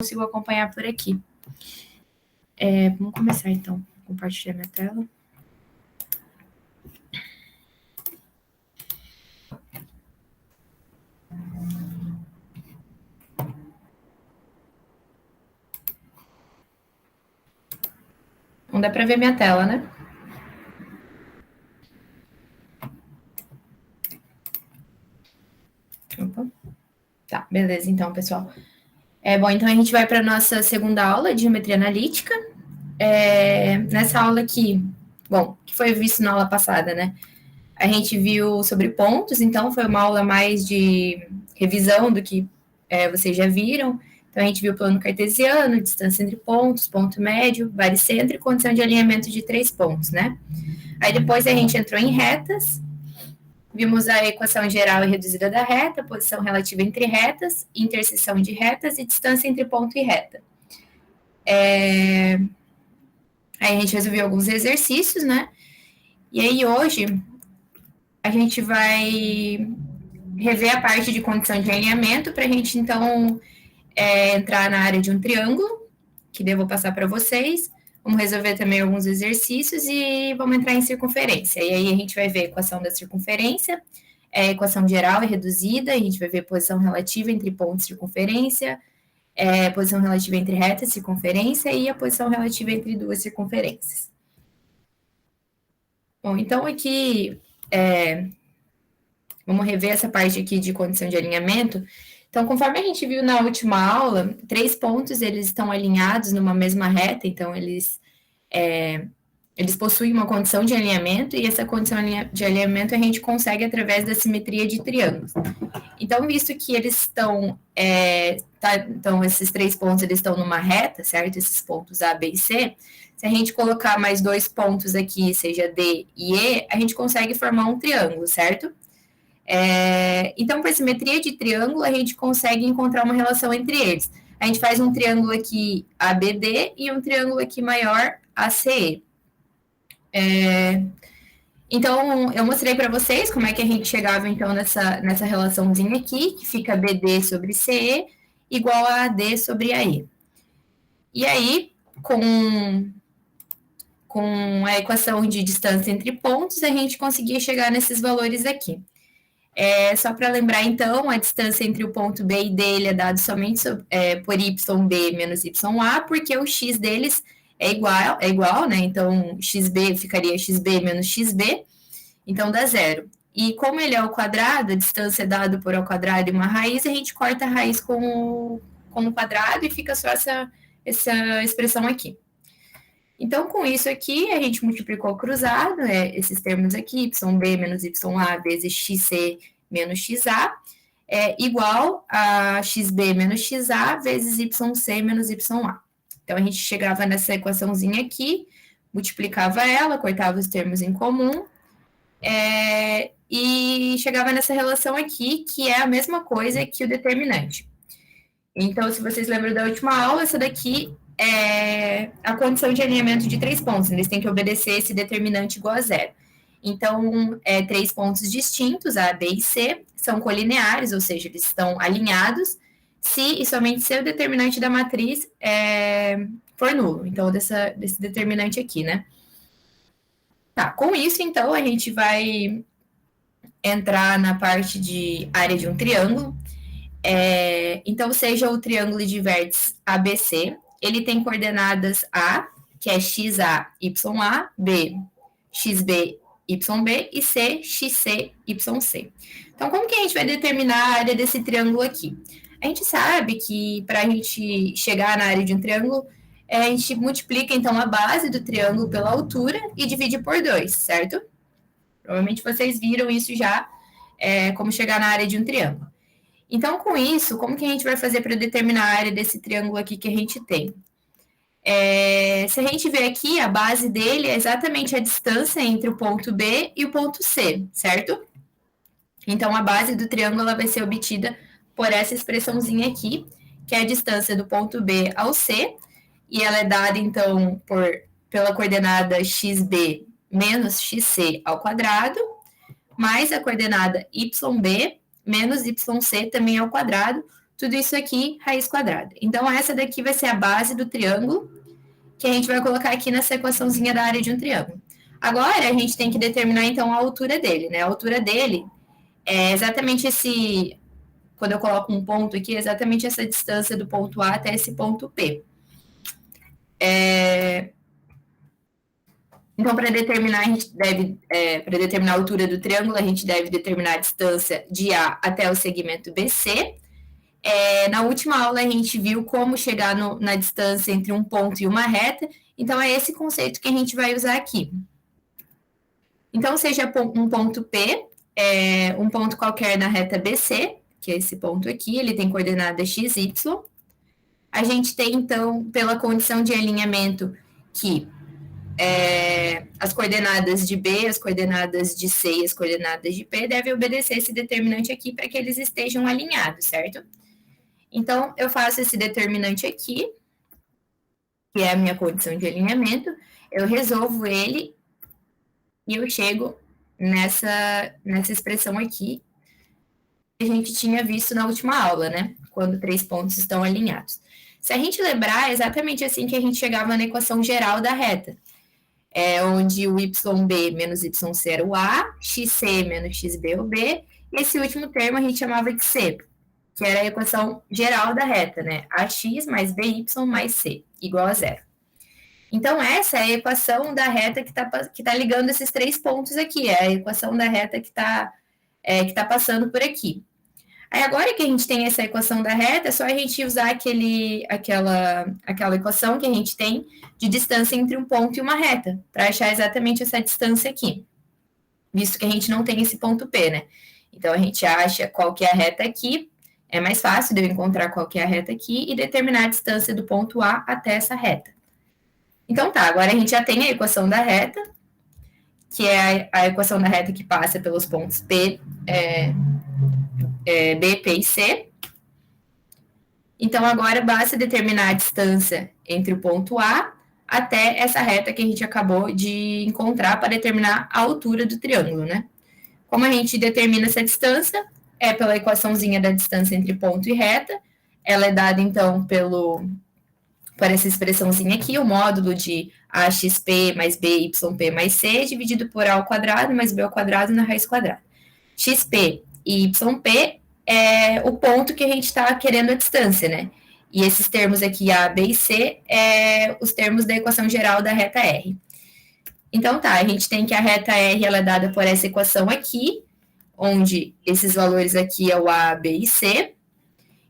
consigo acompanhar por aqui. Vamos começar, então. Compartilhar minha tela. Não dá para ver minha tela, né? Opa. Tá, beleza, então, pessoal. Bom, então a gente vai para a nossa segunda aula de geometria analítica. Nessa aula aqui, bom, que foi visto na aula passada, né? A gente viu sobre pontos, então foi uma aula mais de revisão do que vocês já viram. Então a gente viu plano cartesiano, distância entre pontos, ponto médio, varicentro e condição de alinhamento de 3 pontos, né? Aí depois a gente entrou em retas, vimos a equação geral e reduzida da reta, posição relativa entre retas, interseção de retas e distância entre ponto e reta. Aí a gente resolveu alguns exercícios, né? E aí hoje a gente vai rever a parte de condição de alinhamento para a gente, então, entrar na área de um triângulo, que devo passar para vocês. Vamos resolver também alguns exercícios e vamos entrar em circunferência. E aí a gente vai ver a equação da circunferência, a equação geral e reduzida, a gente vai ver posição relativa entre pontos e circunferência, posição relativa entre reta e circunferência e a posição relativa entre duas circunferências. Bom, então aqui, vamos rever essa parte aqui de condição de alinhamento. Então, conforme a gente viu na última aula, 3 pontos eles estão alinhados numa mesma reta, então eles possuem uma condição de alinhamento, e essa condição de alinhamento a gente consegue através da simetria de triângulos. Então, visto que eles estão, então esses 3 pontos eles estão numa reta, certo? Esses pontos A, B e C, se a gente colocar mais 2 pontos aqui, seja D e E, a gente consegue formar um triângulo, certo? Então, por simetria de triângulo, a gente consegue encontrar uma relação entre eles. A gente faz um triângulo aqui ABD e um triângulo aqui maior ACE. Então, eu mostrei para vocês como é que a gente chegava, então, nessa relaçãozinha aqui, que fica BD sobre CE igual a AD sobre AE. E aí, com a equação de distância entre pontos, a gente conseguia chegar nesses valores aqui. Só para lembrar, então, a distância entre o ponto B e D ele é dado somente por YB menos YA, porque o x deles é igual, né? Então, xb ficaria xb menos xb, então dá zero. E como ele é ao quadrado, a distância é dada por ao quadrado e uma raiz, a gente corta a raiz com o quadrado e fica só essa expressão aqui. Então, com isso aqui, a gente multiplicou o cruzado, esses termos aqui, YB menos YA vezes XC menos XA, igual a XB menos XA vezes YC menos YA. Então, a gente chegava nessa equaçãozinha aqui, multiplicava ela, cortava os termos em comum, e chegava nessa relação aqui, que é a mesma coisa que o determinante. Então, se vocês lembram da última aula, essa daqui é a condição de alinhamento de 3 pontos. Eles têm que obedecer esse determinante igual a zero. Então, 3 pontos distintos, A, B e C, são colineares, ou seja, eles estão alinhados, se e somente se o determinante da matriz for nulo. Então, desse determinante aqui, né? Tá, com isso, então, a gente vai entrar na parte de área de um triângulo. Então, seja o triângulo de vértices ABC, ele tem coordenadas A, que é XA, YA, B, XB, YB, e C, XC, YC. Então, como que a gente vai determinar a área desse triângulo aqui? A gente sabe que para a gente chegar na área de um triângulo, a gente multiplica, então, a base do triângulo pela altura e divide por 2, certo? Provavelmente vocês viram isso já, como chegar na área de um triângulo. Então, com isso, como que a gente vai fazer para determinar a área desse triângulo aqui que a gente tem? Se a gente ver aqui, a base dele é exatamente a distância entre o ponto B e o ponto C, certo? Então, a base do triângulo ela vai ser obtida por essa expressãozinha aqui, que é a distância do ponto B ao C, e ela é dada, então, pela coordenada xb menos xc ao quadrado, mais a coordenada yb menos yc também ao quadrado, tudo isso aqui, raiz quadrada. Então, essa daqui vai ser a base do triângulo, que a gente vai colocar aqui nessa equaçãozinha da área de um triângulo. Agora, a gente tem que determinar, então, a altura dele, né? A altura dele é exatamente esse... Quando eu coloco um ponto aqui, é exatamente essa distância do ponto A até esse ponto P. Então, para determinar, a gente deve, para determinar a altura do triângulo, a gente deve determinar a distância de A até o segmento BC. Na última aula, a gente viu como chegar na distância entre um ponto e uma reta. Então, é esse conceito que a gente vai usar aqui. Então, seja um ponto P, um ponto qualquer na reta BC, que é esse ponto aqui, ele tem coordenada x, y. A gente tem, então, pela condição de alinhamento, que as coordenadas de B, as coordenadas de C e as coordenadas de P devem obedecer esse determinante aqui para que eles estejam alinhados, certo? Então, eu faço esse determinante aqui, que é a minha condição de alinhamento, eu resolvo ele e eu chego nessa expressão aqui que a gente tinha visto na última aula, né? Quando 3 pontos estão alinhados. Se a gente lembrar, é exatamente assim que a gente chegava na equação geral da reta. Onde o YB menos YC era o A, XC menos XB é o B, e esse último termo a gente chamava de C, que era a equação geral da reta, né? AX mais BY mais C, igual a zero. Então, essa é a equação da reta que tá ligando esses 3 pontos aqui, é a equação da reta que tá passando por aqui. Aí, agora que a gente tem essa equação da reta, é só a gente usar aquela equação que a gente tem de distância entre um ponto e uma reta, para achar exatamente essa distância aqui, visto que a gente não tem esse ponto P, né? Então, a gente acha qual que é a reta aqui, é mais fácil de eu encontrar qual que é a reta aqui e determinar a distância do ponto A até essa reta. Então, tá, agora a gente já tem a equação da reta, que é a equação da reta que passa pelos pontos B, P e C. Então, agora basta determinar a distância entre o ponto A até essa reta que a gente acabou de encontrar para determinar a altura do triângulo, né? Como a gente determina essa distância? É pela equaçãozinha da distância entre ponto e reta. Ela é dada, então, por essa expressãozinha aqui, o módulo de AXP mais BYP mais C, dividido por A ao quadrado mais B ao quadrado na raiz quadrada. XP e YP é o ponto que a gente está querendo a distância, né? E esses termos aqui, A, B e C, os termos da equação geral da reta R. Então, tá, a gente tem que a reta R ela é dada por essa equação aqui, onde esses valores aqui é o A, B e C.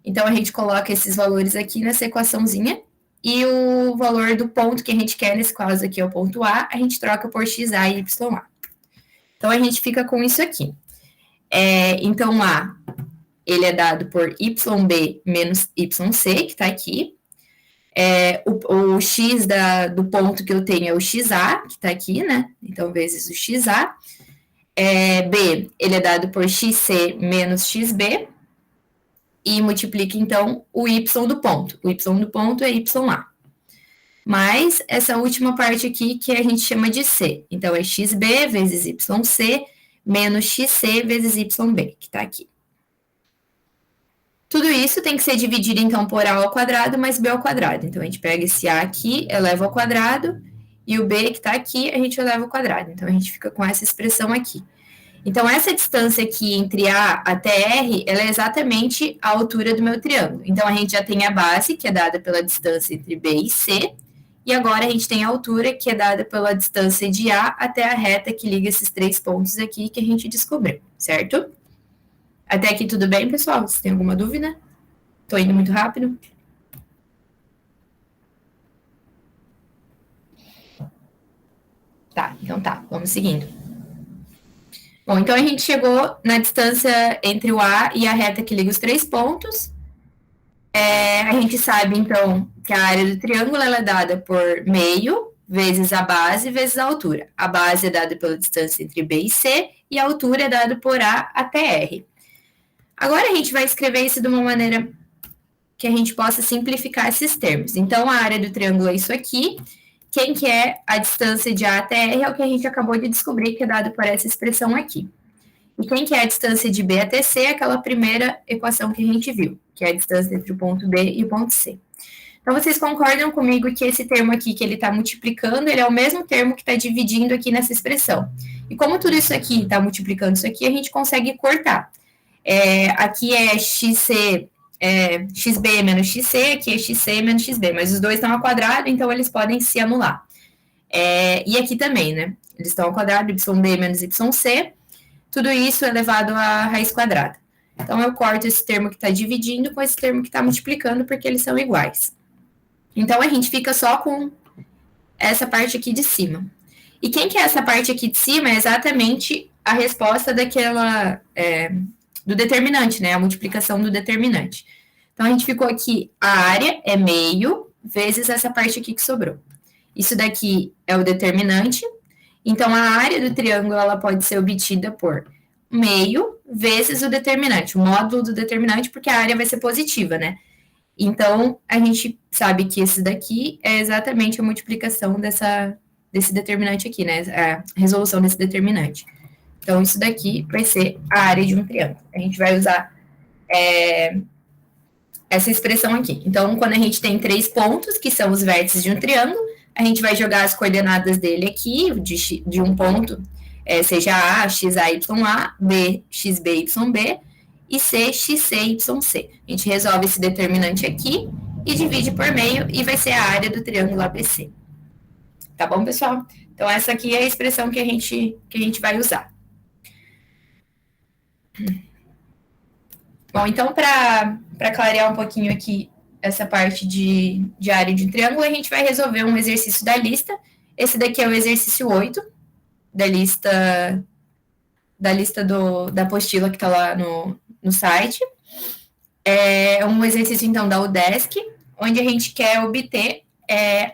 Então, a gente coloca esses valores aqui nessa equaçãozinha, e o valor do ponto que a gente quer, nesse caso aqui é o ponto A, a gente troca por XA e YA. Então, a gente fica com isso aqui. Então, A, ele é dado por YB menos YC, que está aqui. O X do ponto que eu tenho é o XA, que está aqui, né? Então, vezes o XA. B, ele é dado por XC menos XB. E multiplica, então, o Y do ponto. O Y do ponto é YA. Mais essa última parte aqui, que a gente chama de C. Então, é XB vezes YC menos XC vezes YB, que está aqui. Tudo isso tem que ser dividido, então, por A ao quadrado mais B ao quadrado. Então, a gente pega esse A aqui, eleva ao quadrado, e o B que está aqui, a gente eleva ao quadrado. Então, a gente fica com essa expressão aqui. Então, essa distância aqui entre A até R, ela é exatamente a altura do meu triângulo. Então, a gente já tem a base, que é dada pela distância entre B e C, e agora a gente tem a altura, que é dada pela distância de A até a reta que liga esses 3 pontos aqui que a gente descobriu, certo? Até aqui tudo bem, pessoal? Vocês têm alguma dúvida? Estou indo muito rápido? Tá, então tá, vamos seguindo. Bom, então a gente chegou na distância entre o A e a reta que liga os 3 pontos. A gente sabe, então, que a área do triângulo ela é dada por meio vezes a base vezes a altura. A base é dada pela distância entre B e C e a altura é dada por A até R. Agora a gente vai escrever isso de uma maneira que a gente possa simplificar esses termos. Então, a área do triângulo é isso aqui. Quem que é a distância de A até R é o que a gente acabou de descobrir, que é dado por essa expressão aqui. E quem que é a distância de B até C? Aquela primeira equação que a gente viu, que é a distância entre o ponto B e o ponto C. Então, vocês concordam comigo que esse termo aqui que ele está multiplicando, ele é o mesmo termo que está dividindo aqui nessa expressão. E como tudo isso aqui está multiplicando isso aqui, a gente consegue cortar. Aqui é xb menos xc, aqui é xc menos xb, mas os dois estão ao quadrado, então eles podem se anular. E aqui também, né? Eles estão ao quadrado, yb menos yc, tudo isso elevado à raiz quadrada. Então, eu corto esse termo que está dividindo com esse termo que está multiplicando, porque eles são iguais. Então, a gente fica só com essa parte aqui de cima. E quem que é essa parte aqui de cima? É exatamente a resposta do determinante, né? A multiplicação do determinante. Então, a gente ficou aqui, a área é meio vezes essa parte aqui que sobrou. Isso daqui é o determinante. Então, a área do triângulo, ela pode ser obtida por meio vezes o determinante, o módulo do determinante, porque a área vai ser positiva, né? Então, a gente sabe que esse daqui é exatamente a multiplicação desse determinante aqui, né? A resolução desse determinante. Então, isso daqui vai ser a área de um triângulo. A gente vai usar essa expressão aqui. Então, quando a gente tem 3 pontos, que são os vértices de um triângulo, a gente vai jogar as coordenadas dele aqui, de um ponto, seja A, X, A, Y, A, B, X, B, Y, B, e C, X, C, Y, C. A gente resolve esse determinante aqui e divide por meio, e vai ser a área do triângulo ABC. Tá bom, pessoal? Então, essa aqui é a expressão que a gente vai usar. Bom, então, para clarear um pouquinho aqui essa parte de área de um triângulo, a gente vai resolver um exercício da lista. Esse daqui é o exercício 8 da lista da apostila que está lá no site. É um exercício, então, da UDESC, onde a gente quer obter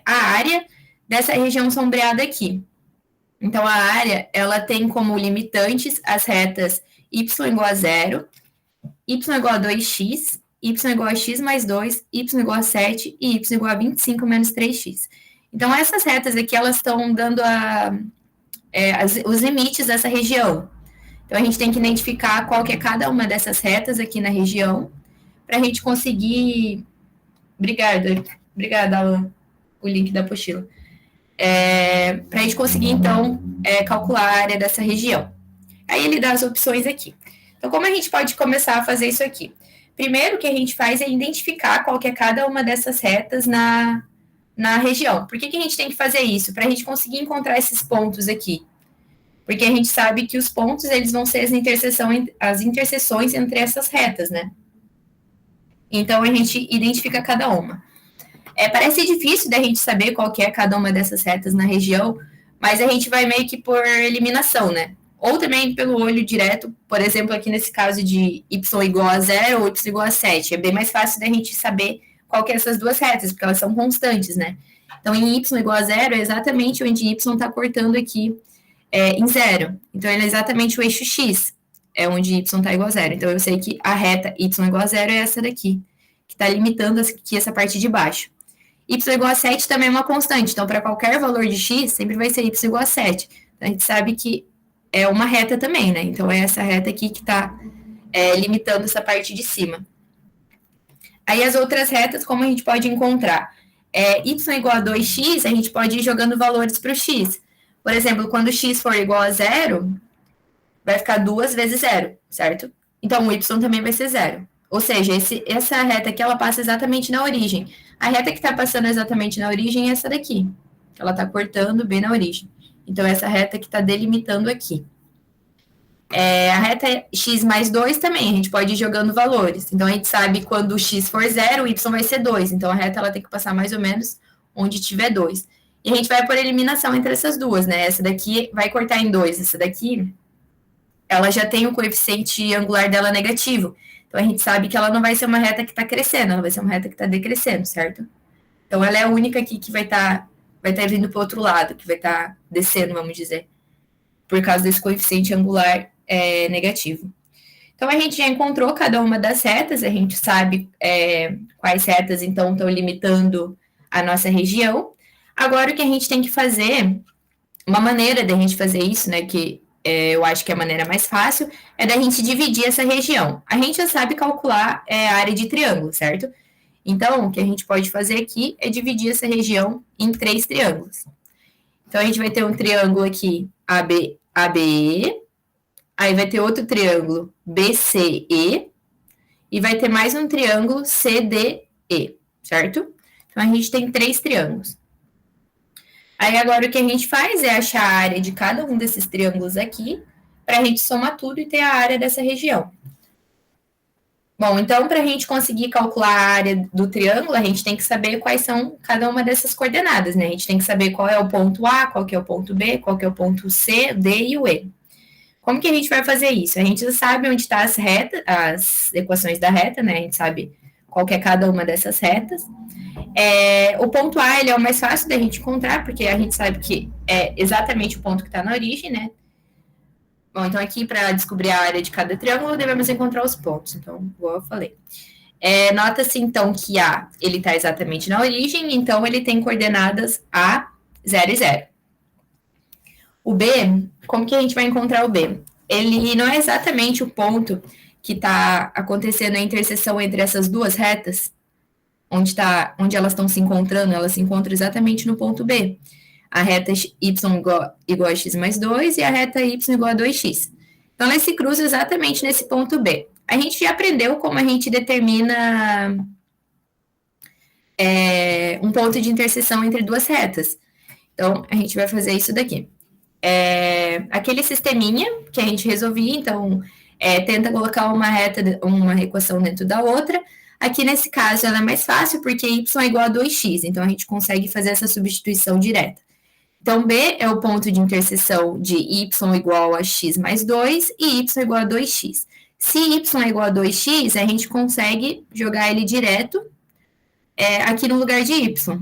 a área dessa região sombreada aqui. Então, a área, ela tem como limitantes as retas y igual a 0, y igual a 2x, y igual a x mais 2, y igual a 7 e y igual a 25 menos 3x. Então, essas retas aqui, elas estão dando os limites dessa região. Então, a gente tem que identificar qual que é cada uma dessas retas aqui na região, para a gente conseguir... Obrigada, Alan, o link da apostila. Para a gente conseguir, então, calcular a área dessa região. Aí ele dá as opções aqui. Então, como a gente pode começar a fazer isso aqui? Primeiro, o que a gente faz é identificar qual que é cada uma dessas retas na região. Por que a gente tem que fazer isso? Para a gente conseguir encontrar esses pontos aqui. Porque a gente sabe que os pontos, eles vão ser as interseções entre essas retas, né? Então, a gente identifica cada uma. Parece difícil da gente saber qual que é cada uma dessas retas na região, mas a gente vai meio que por eliminação, né? Ou também pelo olho direto, por exemplo, aqui nesse caso de y igual a 0 ou y igual a 7. É bem mais fácil da gente saber qual que é essas duas retas, porque elas são constantes, né? Então, em y igual a 0 é exatamente onde y está cortando aqui em 0. Então, ele é exatamente o eixo x, é onde y está igual a 0. Então, eu sei que a reta y igual a 0 é essa daqui, que está limitando aqui essa parte de baixo. Y igual a 7 também é uma constante, então, para qualquer valor de x, sempre vai ser y igual a 7. Então, a gente sabe que é uma reta também, né? Então, é essa reta aqui que está limitando essa parte de cima. Aí, as outras retas, como a gente pode encontrar? Y igual a 2x, a gente pode ir jogando valores para o x. Por exemplo, quando x for igual a 0, vai ficar 2 vezes 0, certo? Então, o y também vai ser 0. Ou seja, essa reta aqui, ela passa exatamente na origem. A reta que está passando exatamente na origem é essa daqui. Ela está cortando bem na origem. Então, essa reta que está delimitando aqui. A reta x mais 2 também, a gente pode ir jogando valores. Então, a gente sabe que quando o x for 0, o y vai ser 2. Então, a reta ela tem que passar mais ou menos onde tiver 2. E a gente vai por eliminação entre essas duas, né? Essa daqui vai cortar em 2. Essa daqui, ela já tem o coeficiente angular dela negativo. Então, a gente sabe que ela não vai ser uma reta que está crescendo, ela vai ser uma reta que está decrescendo, certo? Então, ela é a única aqui que vai estar vindo para o outro lado, que vai estar descendo, vamos dizer, por causa desse coeficiente angular negativo. Então, a gente já encontrou cada uma das retas, a gente sabe quais retas, então, estão limitando a nossa região. Agora, o que a gente tem que fazer, uma maneira de a gente fazer isso, né, que eu acho que a maneira mais fácil é da gente dividir essa região. A gente já sabe calcular a área de triângulo, certo? Então, o que a gente pode fazer aqui é dividir essa região em 3 triângulos. Então, a gente vai ter um triângulo aqui, ABE, aí vai ter outro triângulo, BCE, e vai ter mais um triângulo, CDE, certo? Então, a gente tem 3 triângulos. Aí, agora, o que a gente faz é achar a área de cada um desses triângulos aqui, para a gente somar tudo e ter a área dessa região. Bom, então, para a gente conseguir calcular a área do triângulo, a gente tem que saber quais são cada uma dessas coordenadas, né? A gente tem que saber qual é o ponto A, qual que é o ponto B, qual que é o ponto C, D e o E. Como que a gente vai fazer isso? A gente já sabe onde estão as equações da reta, né? A gente sabe qual que é cada uma dessas retas. O ponto A, ele é o mais fácil da gente encontrar, porque a gente sabe que é exatamente o ponto que está na origem, né? Bom, então aqui, para descobrir a área de cada triângulo, devemos encontrar os pontos. Então, igual eu falei. Nota-se, então, que A, ele está exatamente na origem, então ele tem coordenadas A, 0 e 0. O B, como que a gente vai encontrar o B? Ele não é exatamente o ponto que está acontecendo a interseção entre essas duas retas, onde elas estão se encontrando, elas se encontram exatamente no ponto B. A reta y igual a x mais 2 e a reta y igual a 2x. Então, elas se cruzam exatamente nesse ponto B. A gente já aprendeu como a gente determina um ponto de interseção entre duas retas. Então, a gente vai fazer isso daqui. Aquele sisteminha que a gente resolvia, então, tenta colocar uma equação dentro da outra. Aqui, nesse caso, ela é mais fácil, porque y é igual a 2x, então a gente consegue fazer essa substituição direta. Então, B é o ponto de interseção de y igual a x mais 2 e y igual a 2x. Se y é igual a 2x, a gente consegue jogar ele direto aqui no lugar de y,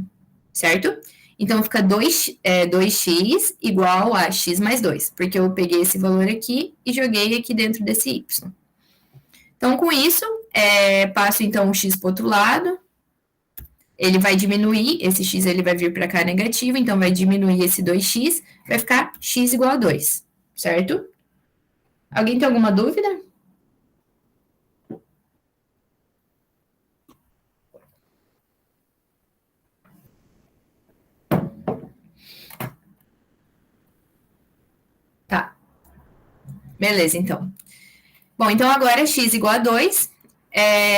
certo? Então, fica 2x igual a x mais 2, porque eu peguei esse valor aqui e joguei aqui dentro desse y. Então, com isso, passo então o x para o outro lado, ele vai diminuir, esse x ele vai vir para cá negativo, então vai diminuir esse 2x, vai ficar x igual a 2, certo? Alguém tem alguma dúvida? Tá. Beleza, então. Bom, então agora x igual a 2,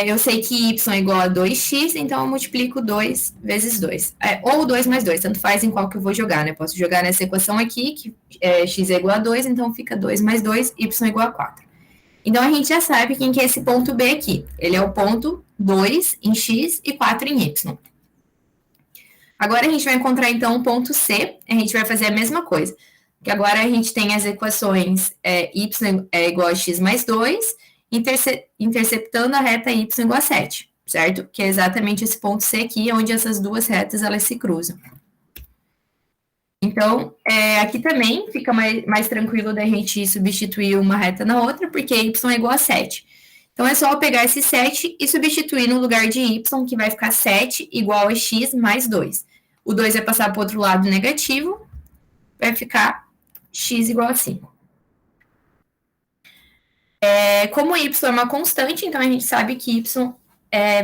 eu sei que y é igual a 2x, então eu multiplico 2 vezes 2. Ou 2 mais 2, tanto faz em qual que eu vou jogar, né? Posso jogar nessa equação aqui, que x é igual a 2, então fica 2 mais 2, y é igual a 4. Então, a gente já sabe quem que é esse ponto B aqui. Ele é o ponto 2 em x e 4 em y. Agora, a gente vai encontrar, então, o ponto C. A gente vai fazer a mesma coisa. Que agora a gente tem as equações y é igual a x mais 2, interceptando a reta y igual a 7, certo? Que é exatamente esse ponto C aqui, onde essas duas retas elas se cruzam. Então, aqui também fica mais tranquilo da gente substituir uma reta na outra, porque y é igual a 7. Então, é só eu pegar esse 7 e substituir no lugar de y, que vai ficar 7 igual a x mais 2. O 2 vai passar para o outro lado negativo, vai ficar x igual a 5. Como y é uma constante, então a gente sabe que y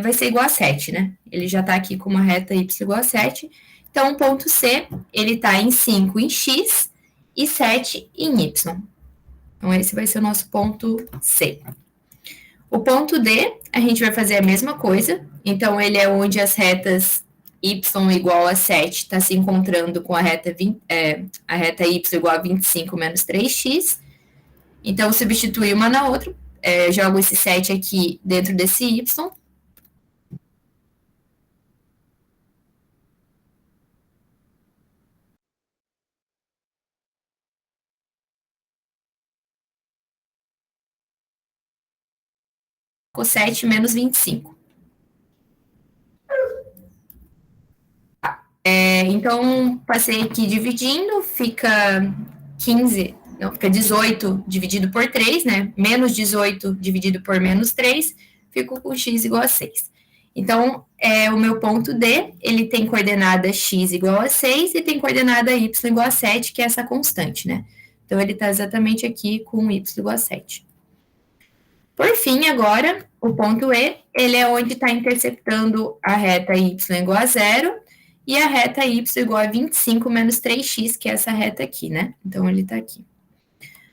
vai ser igual a 7, né? Ele já está aqui com uma reta y igual a 7. Então, o ponto C, ele está em 5 em x e 7 em y. Então, esse vai ser o nosso ponto C. O ponto D, a gente vai fazer a mesma coisa. Então, ele é onde as retas y igual a 7 está se encontrando com a reta y igual a 25 menos 3x. Então, substitui uma na outra. Jogo esse 7 aqui dentro desse y. Com 7 menos 25. Então, passei aqui dividindo, fica 15, não, fica 18 dividido por 3, né? Menos 18 dividido por menos 3, fico com x igual a 6. Então, o meu ponto D, ele tem coordenada x igual a 6 e tem coordenada y igual a 7, que é essa constante, né? Então, ele está exatamente aqui com y igual a 7. Por fim, agora, o ponto E, ele é onde está interceptando a reta y igual a 0 e a reta y igual a 25 menos 3x, que é essa reta aqui, né? Então, ele está aqui.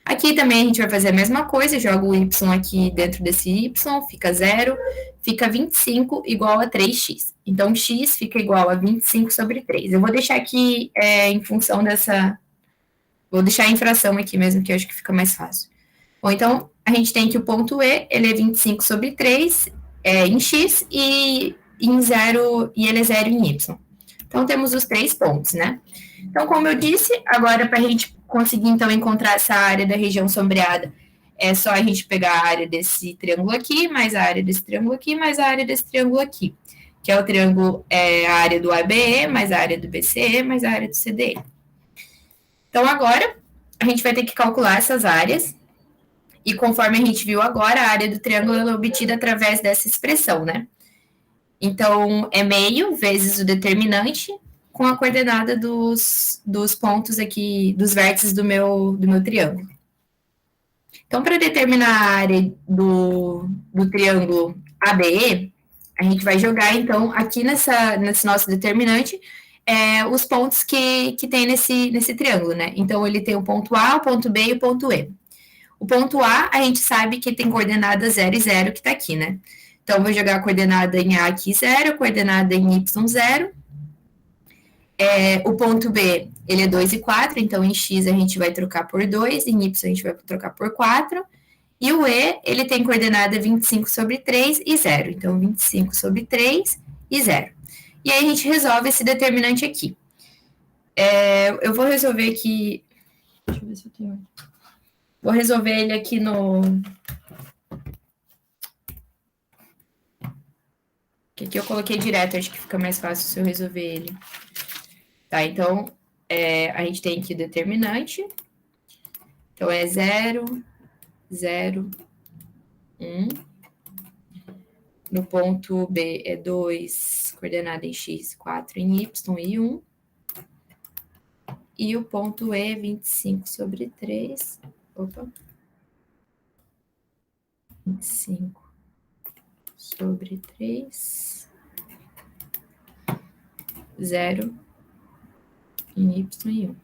Aqui também a gente vai fazer a mesma coisa, joga o y aqui dentro desse y, fica 0, fica 25 igual a 3x. Então, x fica igual a 25 sobre 3. Eu vou deixar aqui em função dessa... Vou deixar a infração aqui mesmo, que eu acho que fica mais fácil. Bom, então, a gente tem que o ponto E, ele é 25 sobre 3 em x e em 0, e ele é 0 em y. Então, temos os 3 pontos, né? Então, como eu disse, agora para a gente conseguir, então, encontrar essa área da região sombreada, é só a gente pegar a área desse triângulo aqui, mais a área desse triângulo aqui, mais a área desse triângulo aqui, que é o triângulo, a área do ABE, mais a área do BCE, mais a área do CDE. Então, agora, a gente vai ter que calcular essas áreas, e conforme a gente viu agora, a área do triângulo é obtida através dessa expressão, né? Então, é meio vezes o determinante com a coordenada dos pontos aqui, dos vértices do meu triângulo. Então, para determinar a área do triângulo ABE, a gente vai jogar, então, aqui nesse nosso determinante, os pontos que tem nesse triângulo, né? Então, ele tem o ponto A, o ponto B e o ponto E. O ponto A, a gente sabe que tem coordenada 0 e 0, que está aqui, né? Então, vou jogar a coordenada em A aqui 0, coordenada em Y 0. O ponto B, ele é 2 e 4, então em X a gente vai trocar por 2, em Y a gente vai trocar por 4. E o E, ele tem coordenada 25 sobre 3 e 0. Então, 25 sobre 3 e 0. E aí a gente resolve esse determinante aqui. Eu vou resolver aqui... Deixa eu ver se eu tenho... Vou resolver ele aqui no... Que aqui eu coloquei direto, acho que fica mais fácil se eu resolver ele. Tá, então, a gente tem aqui o determinante. Então, é 0, 0, 1. No ponto B é 2, coordenada em X, 4 em Y e 1. E o ponto E, 25 sobre 3. Opa. 25 sobre 3. 0 em Y e 1.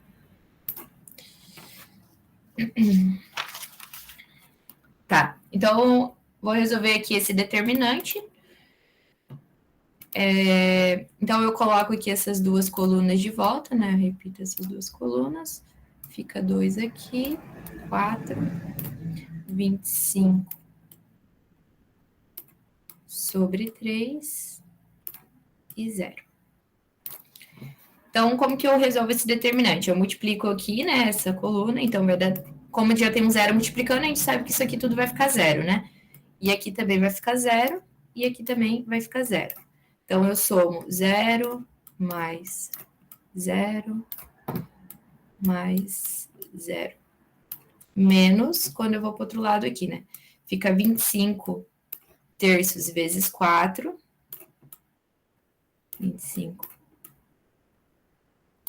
Tá, então vou resolver aqui esse determinante. Então eu coloco aqui essas duas colunas de volta, né? Eu repito essas duas colunas. Fica 2 aqui, 4, 25 sobre 3 e 0. Então, como que eu resolvo esse determinante? Eu multiplico aqui, né, essa coluna, então vai dar, como já tem um 0 multiplicando, a gente sabe que isso aqui tudo vai ficar 0, né? E aqui também vai ficar 0, e aqui também vai ficar 0. Então, eu somo 0 mais 0 mais 0. Menos, quando eu vou para o outro lado aqui, né? Fica 25 terços vezes 4. 25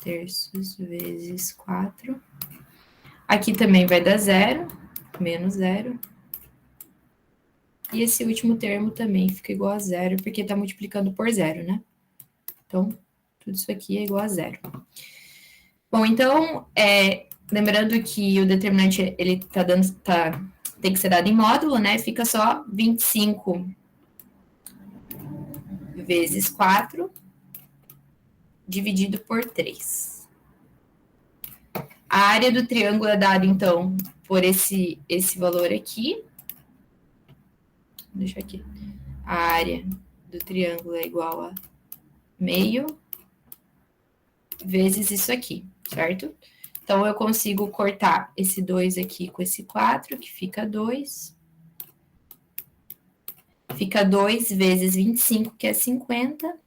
terços vezes 4. Aqui também vai dar 0, menos 0. E esse último termo também fica igual a 0, porque está multiplicando por 0, né? Então, tudo isso aqui é igual a 0. Bom, então, lembrando que o determinante, ele tem que ser dado em módulo, né? Fica só 25 vezes 4 dividido por 3. A área do triângulo é dada, então, por esse valor aqui. Vou deixar aqui. A área do triângulo é igual a meio vezes isso aqui, certo? Então, eu consigo cortar esse 2 aqui com esse 4, que fica 2. Fica 2 vezes 25, que é 50.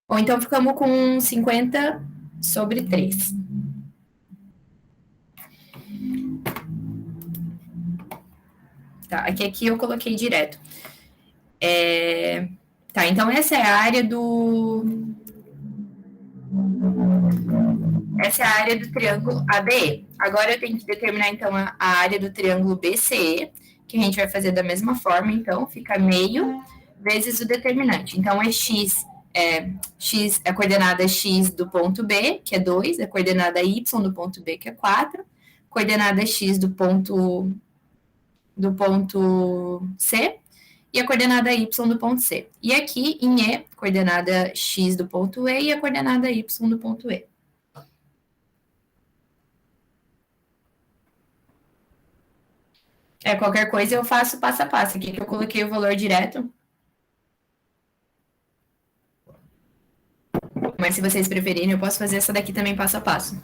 Ou então, ficamos com 50 sobre 3. tá? Aqui eu coloquei direto. Tá, então essa é a área do... Essa é a área do triângulo ABE. Agora eu tenho que determinar, então, a área do triângulo BCE, que a gente vai fazer da mesma forma, então, fica meio vezes o determinante. Então, x é a coordenada x do ponto B, que é 2, a coordenada y do ponto B, que é 4, coordenada x do ponto C, e a coordenada y do ponto C. E aqui, em E, coordenada x do ponto E e a coordenada y do ponto E. Qualquer coisa eu faço passo a passo. Aqui que eu coloquei o valor direto. Mas se vocês preferirem, eu posso fazer essa daqui também passo a passo.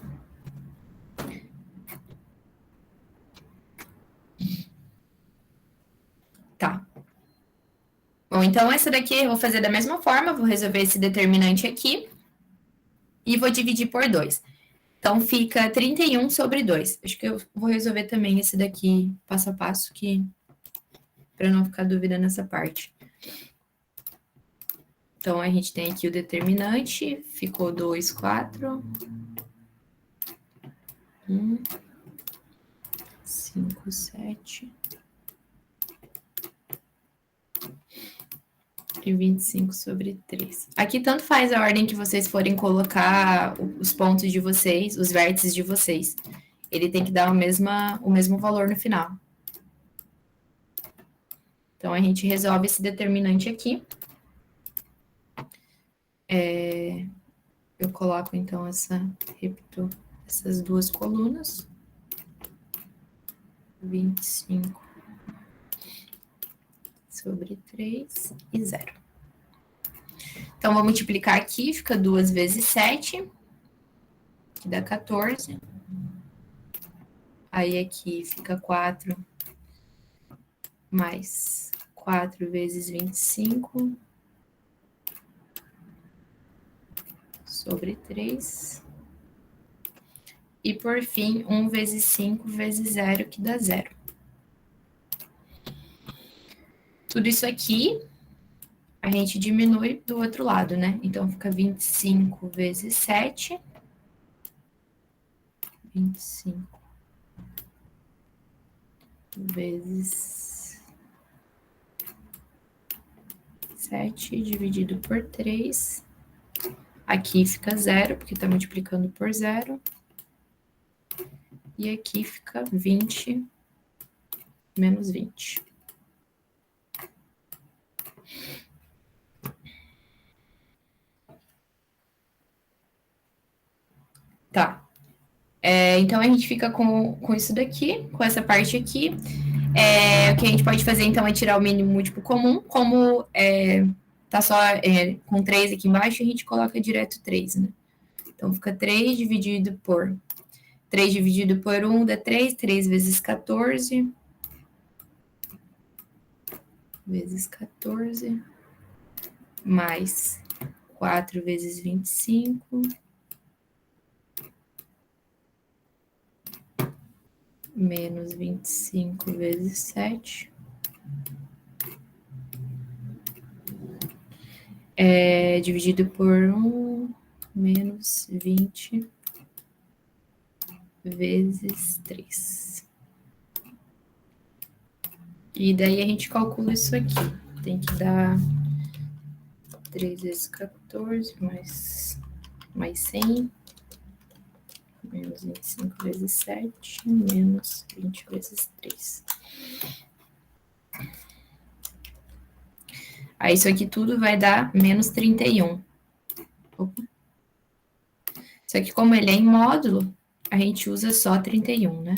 Tá. Bom, então essa daqui eu vou fazer da mesma forma, vou resolver esse determinante aqui e vou dividir por 2. Então fica 31 sobre 2. Acho que eu vou resolver também esse daqui passo a passo, para não ficar dúvida nessa parte. Então a gente tem aqui o determinante, ficou 2, 4, 1, 5, 7 e 25 sobre 3. Aqui tanto faz a ordem que vocês forem colocar os pontos de vocês, os vértices de vocês. Ele tem que dar o mesmo valor no final. Então, a gente resolve esse determinante aqui. Eu coloco, então, repito, essas duas colunas. 25 sobre 3 e 0. Então, vou multiplicar aqui, fica 2 vezes 7, que dá 14. Aí, aqui fica 4 mais 4 vezes 25 sobre 3. E, por fim, 1 vezes 5 vezes 0, que dá 0. Tudo isso aqui, a gente diminui do outro lado, né? Então, fica 25 vezes 7. 25 vezes 7 dividido por 3. Aqui fica 0, porque está multiplicando por 0. E aqui fica 20 menos 20. Tá. Então, a gente fica com isso daqui, com essa parte aqui. O que a gente pode fazer, então, é tirar o mínimo múltiplo comum. Como tá só com 3 aqui embaixo, a gente coloca direto 3, né? Então, fica 3 dividido por 1 dá 3. 3 vezes 14. Vezes 14. Mais 4 vezes 25. Menos 25 vezes 7. Dividido por 1, menos 20 vezes 3. E daí a gente calcula isso aqui. Tem que dar 3 vezes 14, mais 100, menos 25 vezes 7, menos 20 vezes 3. Aí isso aqui tudo vai dar menos 31. Opa. Só que como ele é em módulo, a gente usa só 31, né?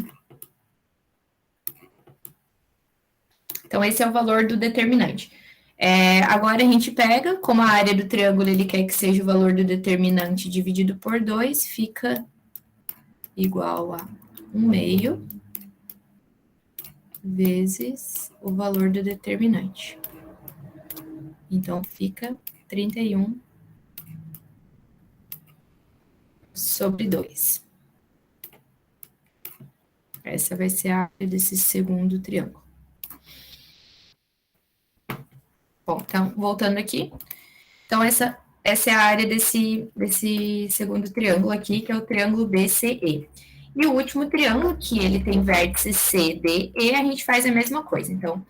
Então, esse é o valor do determinante. Agora, a gente pega, como a área do triângulo ele quer que seja o valor do determinante dividido por 2, fica igual a 1/2 vezes o valor do determinante. Então, fica 31 sobre 2. Essa vai ser a área desse segundo triângulo. Bom, então, voltando aqui. Então, essa é a área desse segundo triângulo aqui, que é o triângulo BCE. E o último triângulo, que ele tem vértices C, D, E, a gente faz a mesma coisa. Então,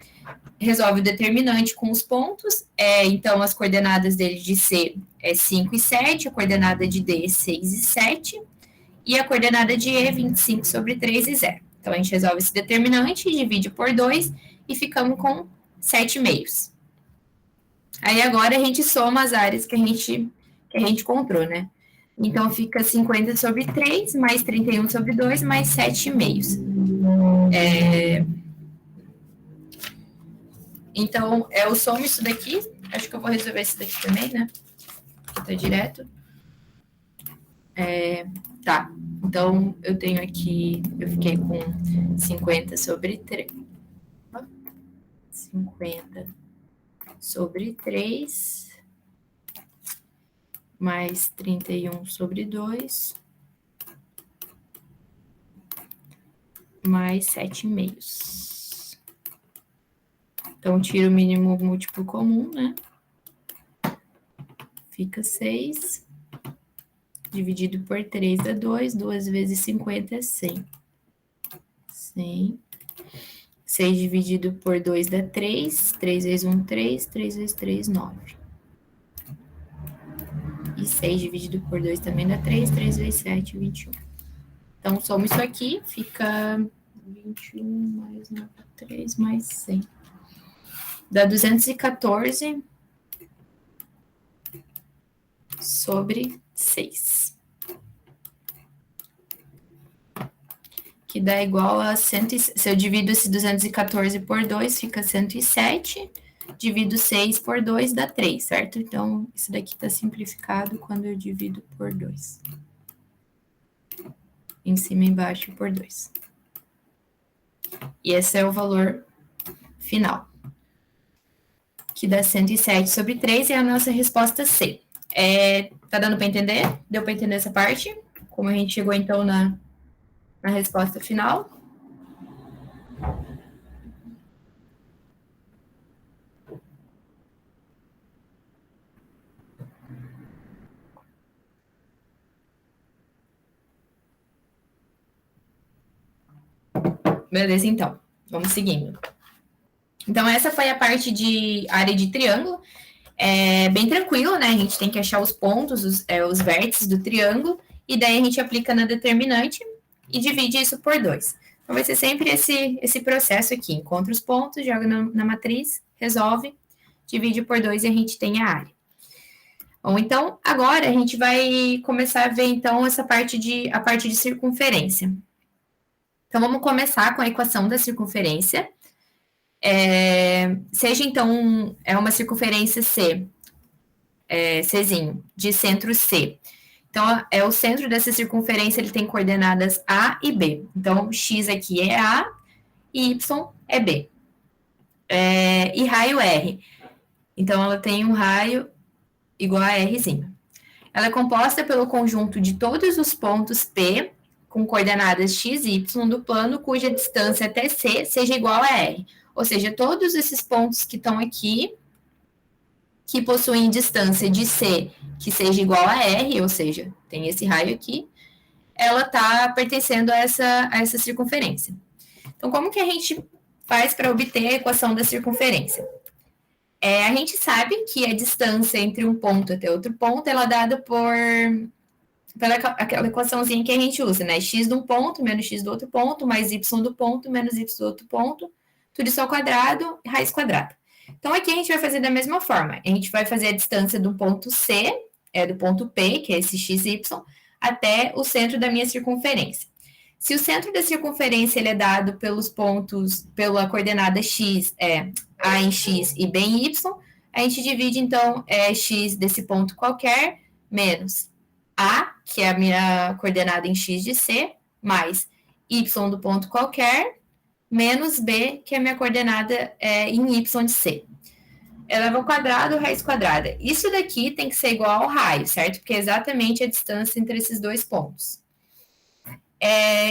resolve o determinante com os pontos. Então, as coordenadas dele de C é 5 e 7, a coordenada de D é 6 e 7, e a coordenada de E é 25 sobre 3 e 0. Então, a gente resolve esse determinante, divide por 2 e ficamos com 7 meios. Aí, agora, a gente soma as áreas que a gente encontrou, né? Então, fica 50 sobre 3, mais 31 sobre 2, mais 7 meios. Então, eu somo isso daqui. Acho que eu vou resolver isso daqui também, né? Tá direto. Tá. Então, eu tenho aqui... Eu fiquei com 50 sobre 3. 50 sobre 3. Mais 31 sobre 2. Mais 7 meios. Então, tiro o mínimo múltiplo comum, né? Fica 6. Dividido por 3 dá 2. 2 vezes 50 é 100. 100. 6 dividido por 2 dá 3. 3 vezes 1, 3. 3 vezes 3, 9. E 6 dividido por 2 também dá 3. 3 vezes 7, 21. Então, somo isso aqui. Fica 21 mais 9, 3 mais 100. Dá 214 sobre 6. Que dá igual a 100. Se eu divido esse 214 por 2, fica 107. Divido 6 por 2, dá 3, certo? Então, isso daqui está simplificado quando eu divido por 2. Em cima e embaixo por 2. E esse é o valor final. Que dá 107 sobre 3 é a nossa resposta C. Tá dando para entender? Deu para entender essa parte? Como a gente chegou, então, na resposta final? Beleza, então. Vamos seguindo. Então, essa foi a parte de área de triângulo. É bem tranquilo, né? A gente tem que achar os pontos, os vértices do triângulo, e daí a gente aplica na determinante e divide isso por 2. Então, vai ser sempre esse processo aqui. Encontra os pontos, joga na matriz, resolve, divide por 2 e a gente tem a área. Bom, então, agora a gente vai começar a ver, então, a parte de circunferência. Então, vamos começar com a equação da circunferência. Seja, então, uma circunferência C, Czinho, de centro C. Então, o centro dessa circunferência, ele tem coordenadas A e B. Então, X aqui é A e Y é B. E raio R. Então, ela tem um raio igual a Rzinho. Ela é composta pelo conjunto de todos os pontos P com coordenadas x e y do plano cuja distância até C seja igual a R. Ou seja, todos esses pontos que estão aqui, que possuem distância de C que seja igual a R, ou seja, tem esse raio aqui, ela está pertencendo a essa circunferência. Então, como que a gente faz para obter a equação da circunferência? A gente sabe que a distância entre um ponto até outro ponto ela é dada pela aquela equaçãozinha que a gente usa, né? X de um ponto menos x do outro ponto, mais y do ponto menos y do outro ponto, tudo isso ao quadrado, raiz quadrada. Então, aqui a gente vai fazer da mesma forma. A gente vai fazer a distância do ponto C, do ponto P, que é esse xy, até o centro da minha circunferência. Se o centro da circunferência ele é dado pelos pontos, pela coordenada x, A em x e B em y, a gente divide, então, x desse ponto qualquer, menos A, que é a minha coordenada em x de C, mais y do ponto qualquer, menos B, que é a minha coordenada em y de C. Eleva ao quadrado, raiz quadrada. Isso daqui tem que ser igual ao raio, certo? Porque é exatamente a distância entre esses dois pontos.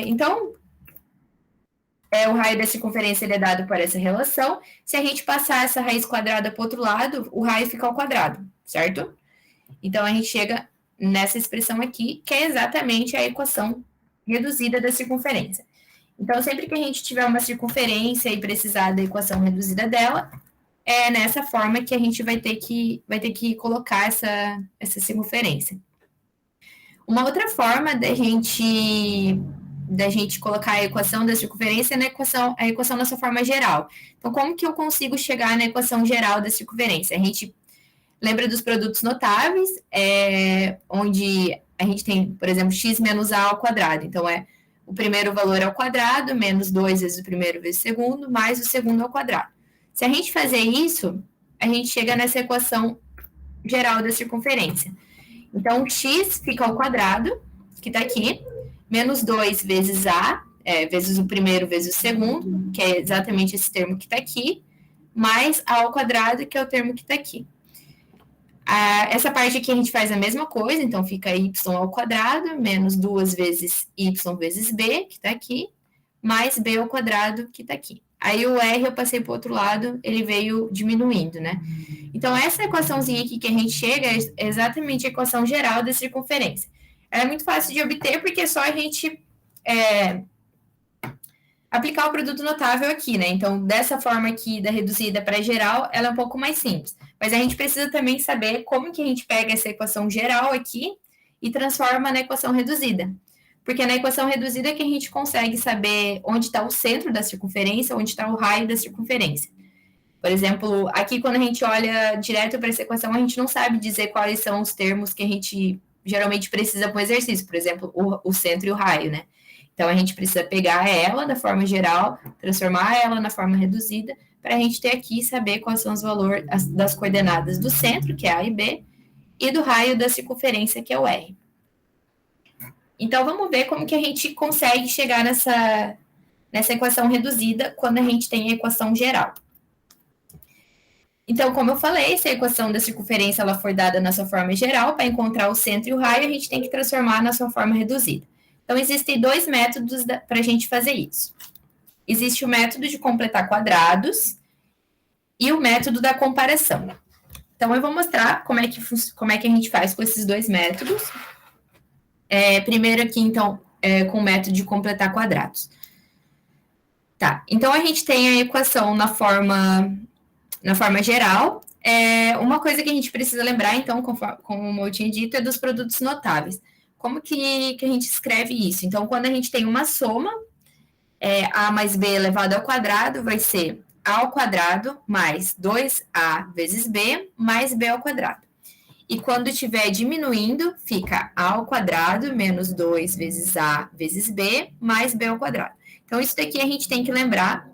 Então, o raio da circunferência ele é dado por essa relação. Se a gente passar essa raiz quadrada para o outro lado, o raio fica ao quadrado, certo? Então, a gente chega nessa expressão aqui, que é exatamente a equação reduzida da circunferência. Então, sempre que a gente tiver uma circunferência e precisar da equação reduzida dela, é nessa forma que a gente vai ter que colocar essa circunferência. Uma outra forma da gente colocar a equação da circunferência é a equação na sua forma geral. Então, como que eu consigo chegar na equação geral da circunferência? A gente lembra dos produtos notáveis, onde a gente tem, por exemplo, x menos a ao quadrado. Então, o primeiro valor ao quadrado, menos 2 vezes o primeiro vezes o segundo, mais o segundo ao quadrado. Se a gente fazer isso, a gente chega nessa equação geral da circunferência. Então, x fica ao quadrado, que está aqui, menos 2 vezes a, vezes o primeiro vezes o segundo, que é exatamente esse termo que está aqui, mais a ao quadrado, que é o termo que está aqui. Essa parte aqui a gente faz a mesma coisa, então fica y ao quadrado, menos 2 vezes y vezes b, que está aqui, mais b ao quadrado, que está aqui. Aí o r eu passei para o outro lado, ele veio diminuindo, né? Então, essa equaçãozinha aqui que a gente chega é exatamente a equação geral da circunferência. Ela é muito fácil de obter, porque é só a gente aplicar o produto notável aqui, né? Então, dessa forma aqui, da reduzida para geral, ela é um pouco mais simples. Mas a gente precisa também saber como que a gente pega essa equação geral aqui e transforma na equação reduzida. Porque na equação reduzida é que a gente consegue saber onde está o centro da circunferência, onde está o raio da circunferência. Por exemplo, aqui quando a gente olha direto para essa equação, a gente não sabe dizer quais são os termos que a gente geralmente precisa para o exercício. Por exemplo, o centro e o raio, né? Então, a gente precisa pegar ela da forma geral, transformar ela na forma reduzida, para a gente ter aqui e saber quais são os valores das coordenadas do centro, que é A e B, e do raio da circunferência, que é o R. Então, vamos ver como que a gente consegue chegar nessa equação reduzida quando a gente tem a equação geral. Então, como eu falei, se a equação da circunferência ela for dada na sua forma geral, para encontrar o centro e o raio, a gente tem que transformar na sua forma reduzida. Então, existem dois métodos para a gente fazer isso. Existe o método de completar quadrados e o método da comparação. Então, eu vou mostrar como é que a gente faz com esses dois métodos. Primeiro aqui, então, com o método de completar quadrados. Tá, então a gente tem a equação na forma geral. Uma coisa que a gente precisa lembrar, então, como eu tinha dito, é dos produtos notáveis. Como que a gente escreve isso? Então, quando a gente tem uma soma, a mais b elevado ao quadrado vai ser a ao quadrado mais 2a vezes b mais b ao quadrado. E quando estiver diminuindo, fica a ao quadrado menos 2 vezes a vezes b mais b ao quadrado. Então, isso daqui a gente tem que lembrar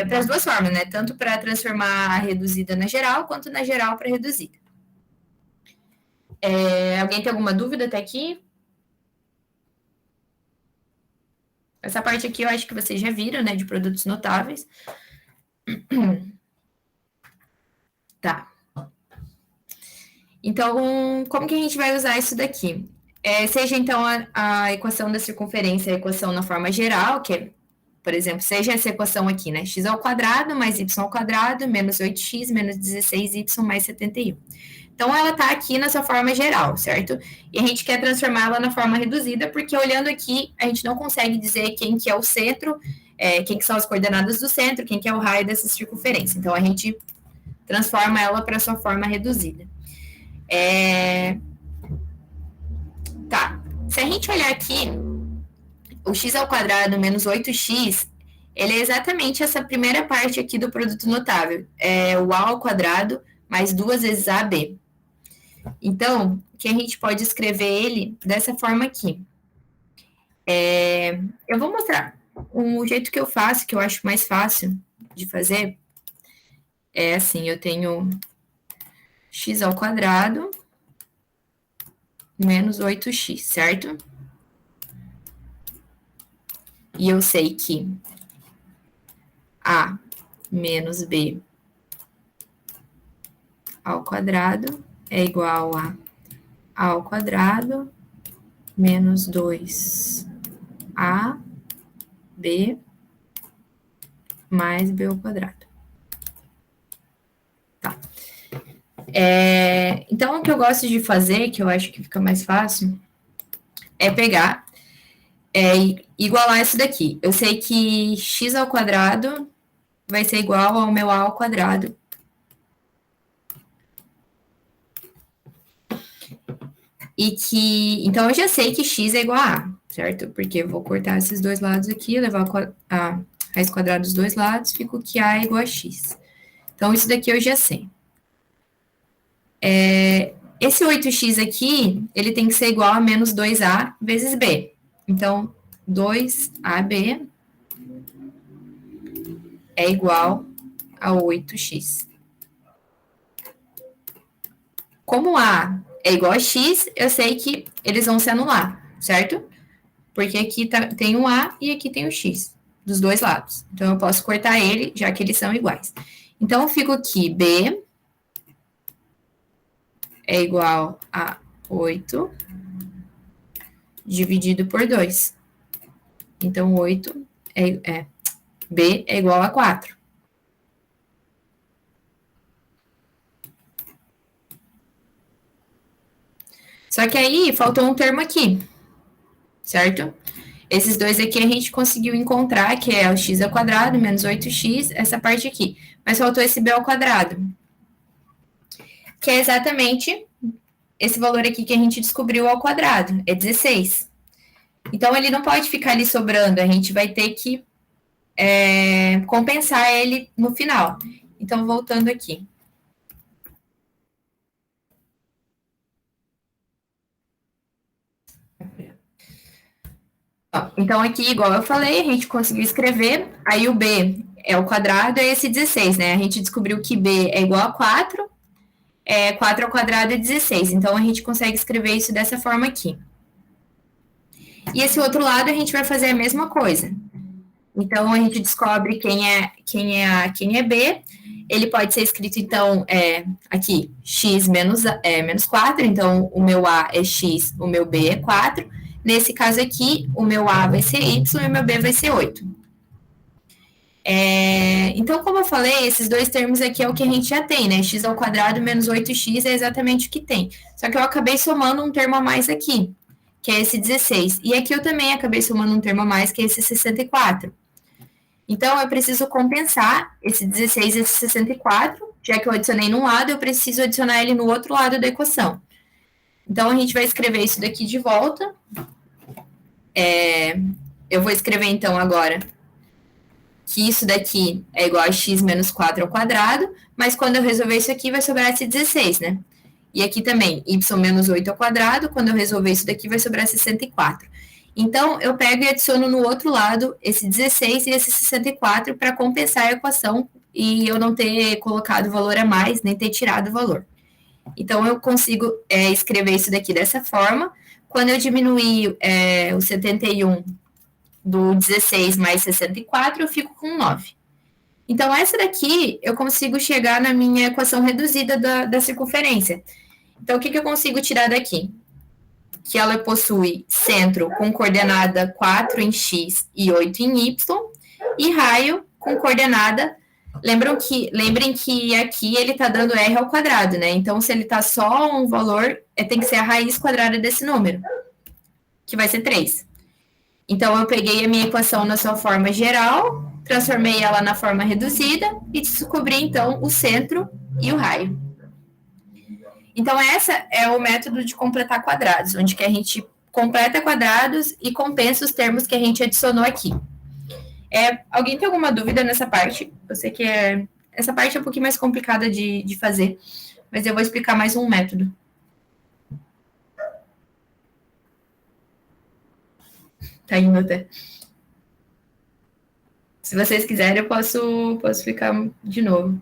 para as duas formas, né? Tanto para transformar a reduzida na geral, quanto na geral para reduzida. Alguém tem alguma dúvida até aqui? Essa parte aqui eu acho que vocês já viram, né? De produtos notáveis. Tá. Então, como que a gente vai usar isso daqui? Seja, então, a equação da circunferência, a equação na forma geral, que é, por exemplo, seja essa equação aqui, né? X ao quadrado mais y ao quadrado menos 8x menos 16y mais 71. Então, ela está aqui na sua forma geral, certo? E a gente quer transformá-la na forma reduzida, porque olhando aqui, a gente não consegue dizer quem que é o centro, quem que são as coordenadas do centro, quem que é o raio dessa circunferência. Então, a gente transforma ela para a sua forma reduzida. Tá, se a gente olhar aqui, o x ao quadrado menos 8x, ele é exatamente essa primeira parte aqui do produto notável. É o a ao quadrado mais 2 vezes ab. Então, que a gente pode escrever ele dessa forma aqui. Eu vou mostrar um jeito que eu faço, que eu acho mais fácil de fazer. É assim, eu tenho x ao quadrado menos 8x, certo? E eu sei que a menos b ao quadrado é igual a ao quadrado menos 2a b mais b ao quadrado. Tá. Então, o que eu gosto de fazer, que eu acho que fica mais fácil, é pegar e igualar isso daqui. Eu sei que x ao quadrado vai ser igual ao meu a ao quadrado. E que, então, eu já sei que x é igual a a, certo? Porque eu vou cortar esses dois lados aqui, levar a raiz quadrada dos dois lados, fico que a é igual a x. Então, isso daqui eu já sei. Esse 8x aqui, ele tem que ser igual a menos 2a vezes b. Então, 2ab é igual a 8x. Como a é igual a x, eu sei que eles vão se anular, certo? Porque aqui tem um a e aqui tem o x, dos dois lados. Então, eu posso cortar ele, já que eles são iguais. Então, eu fico aqui, b é igual a 8 dividido por 2. Então, 8 b é igual a 4. Só que aí faltou um termo aqui, certo? Esses dois aqui a gente conseguiu encontrar, que é o x ao quadrado menos 8x, essa parte aqui. Mas faltou esse b ao quadrado, que é exatamente esse valor aqui que a gente descobriu ao quadrado, é 16. Então, ele não pode ficar ali sobrando, a gente vai ter que compensar ele no final. Então, voltando aqui. Então, aqui, igual eu falei, a gente conseguiu escrever, aí o b é o quadrado, é esse 16, né? A gente descobriu que b é igual a 4, 4 ao quadrado é 16. Então, a gente consegue escrever isso dessa forma aqui. E esse outro lado, a gente vai fazer a mesma coisa. Então, a gente descobre quem é b. Ele pode ser escrito, então, aqui, x menos 4. Então, o meu a é x, o meu b é 4. Nesse caso aqui, o meu a vai ser y e o meu b vai ser 8. Então, como eu falei, esses dois termos aqui é o que a gente já tem, né? X ao quadrado menos 8x é exatamente o que tem. Só que eu acabei somando um termo a mais aqui, que é esse 16. E aqui eu também acabei somando um termo a mais, que é esse 64. Então, eu preciso compensar esse 16 e esse 64, já que eu adicionei num lado, eu preciso adicionar ele no outro lado da equação. Então, a gente vai escrever isso daqui de volta. Eu vou escrever, então, agora que isso daqui é igual a x menos 4 ao quadrado, mas quando eu resolver isso aqui, vai sobrar esse 16, né? E aqui também, y menos 8 ao quadrado, quando eu resolver isso daqui, vai sobrar 64. Então, eu pego e adiciono no outro lado esse 16 e esse 64 para compensar a equação e eu não ter colocado o valor a mais, nem ter tirado o valor. Então, eu consigo escrever isso daqui dessa forma. Quando eu diminuir o 71 do 16 mais 64, eu fico com 9. Então, essa daqui, eu consigo chegar na minha equação reduzida da circunferência. Então, o que eu consigo tirar daqui? Que ela possui centro com coordenada 4 em x e 8 em y, e raio com coordenada. Lembrem que aqui ele está dando r ao quadrado, né? Então, se ele está só um valor, tem que ser a raiz quadrada desse número, que vai ser 3. Então, eu peguei a minha equação na sua forma geral, transformei ela na forma reduzida e descobri, então, o centro e o raio. Então, essa é o método de completar quadrados, onde que a gente completa quadrados e compensa os termos que a gente adicionou aqui. Alguém tem alguma dúvida nessa parte? Eu sei que essa parte é um pouquinho mais complicada de fazer, mas eu vou explicar mais um método. Tá indo até. Se vocês quiserem, eu posso explicar de novo.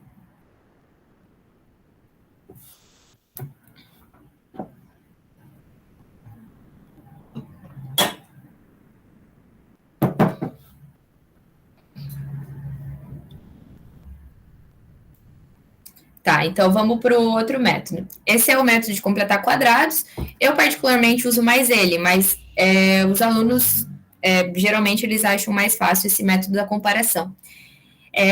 Tá, então vamos para o outro método. Esse é o método de completar quadrados. Eu particularmente uso mais ele, mas os alunos geralmente eles acham mais fácil esse método da comparação.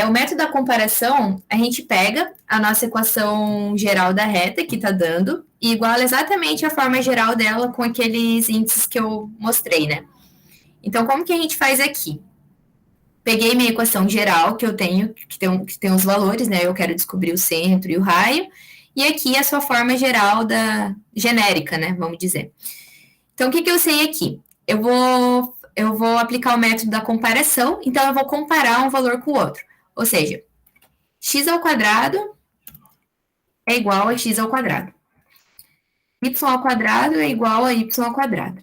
O método da comparação, a gente pega a nossa equação geral da reta que está dando e iguala exatamente a forma geral dela com aqueles índices que eu mostrei, né? Então, como que a gente faz aqui? Peguei minha equação geral que eu tenho, que tem os valores, né? Eu quero descobrir o centro e o raio, e aqui a sua forma geral da genérica, né? Vamos dizer. Então, o que eu sei aqui? Eu vou aplicar o método da comparação, então eu vou comparar um valor com o outro. Ou seja, x ao quadrado é igual a x ao quadrado. Y ao quadrado é igual a y ao quadrado.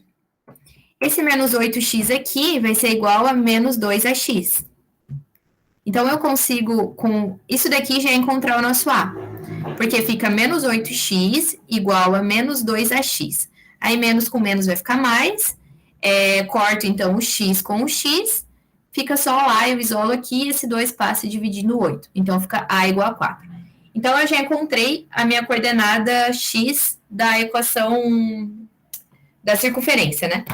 Esse menos 8x aqui vai ser igual a menos 2ax. Então, eu consigo, com isso daqui, já encontrar o nosso A. Porque fica menos 8x igual a menos 2ax. Aí, menos com menos vai ficar mais. Corto, então, o x com o x. Fica só o A, eu isolo aqui, e esse 2 passa a dividir no 8. Então, fica A igual a 4. Então, eu já encontrei a minha coordenada x da equação da circunferência, né?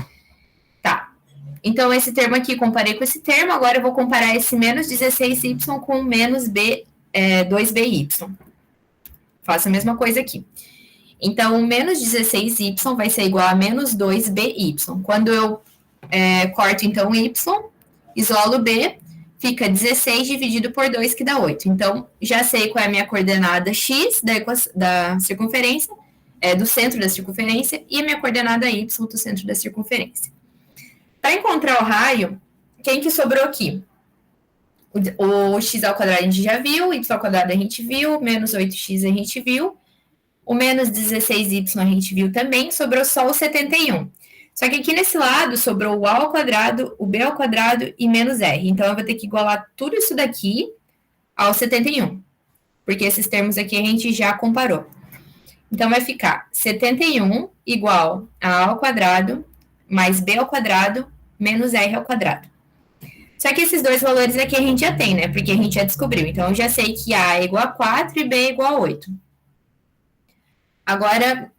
Tá. Então, esse termo aqui, comparei com esse termo. Agora, eu vou comparar esse menos 16y com menos 2by. Faço a mesma coisa aqui. Então, menos 16y vai ser igual a menos 2by. Quando eu corto, então, y, isolo b, fica 16 dividido por 2, que dá 8. Então, já sei qual é a minha coordenada x da circunferência, do centro da circunferência, e a minha coordenada y do centro da circunferência. Para encontrar o raio, quem que sobrou aqui? O x ao quadrado a gente já viu, o y ao quadrado a gente viu, menos 8x a gente viu, o menos 16y a gente viu também, sobrou só o 71. Só que aqui nesse lado sobrou o a ao quadrado, o b ao quadrado e menos r. Então, eu vou ter que igualar tudo isso daqui ao 71, porque esses termos aqui a gente já comparou. Então, vai ficar 71 igual a ao quadrado mais b ao quadrado menos r ao quadrado. Só que esses dois valores aqui a gente já tem, né? Porque a gente já descobriu. Então, eu já sei que a é igual a 4 e b é igual a 8. Agora,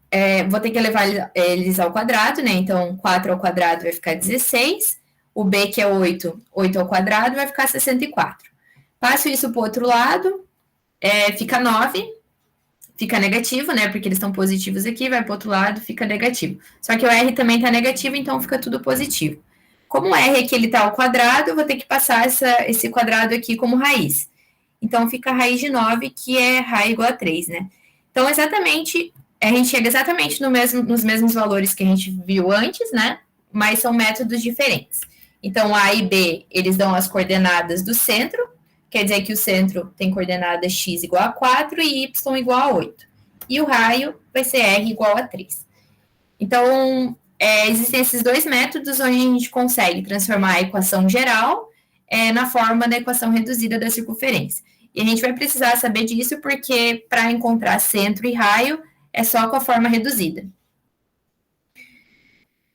vou ter que levar eles ao quadrado, né? Então, 4 ao quadrado vai ficar 16. O b, que é 8, 8 ao quadrado vai ficar 64. Passo isso para o outro lado, fica 9. Fica negativo, né? Porque eles estão positivos aqui, vai para o outro lado, fica negativo. Só que o r também está negativo, então fica tudo positivo. Como o r aqui ele está ao quadrado, eu vou ter que passar esse quadrado aqui como raiz. Então, fica a raiz de 9, que é raio igual a 3, né? Então, exatamente, a gente chega exatamente nos mesmos valores que a gente viu antes, né? Mas são métodos diferentes. Então, A e B, eles dão as coordenadas do centro, quer dizer que o centro tem coordenada x igual a 4 e y igual a 8. E o raio vai ser r igual a 3. Então, existem esses dois métodos onde a gente consegue transformar a equação geral na forma da equação reduzida da circunferência. E a gente vai precisar saber disso porque para encontrar centro e raio é só com a forma reduzida.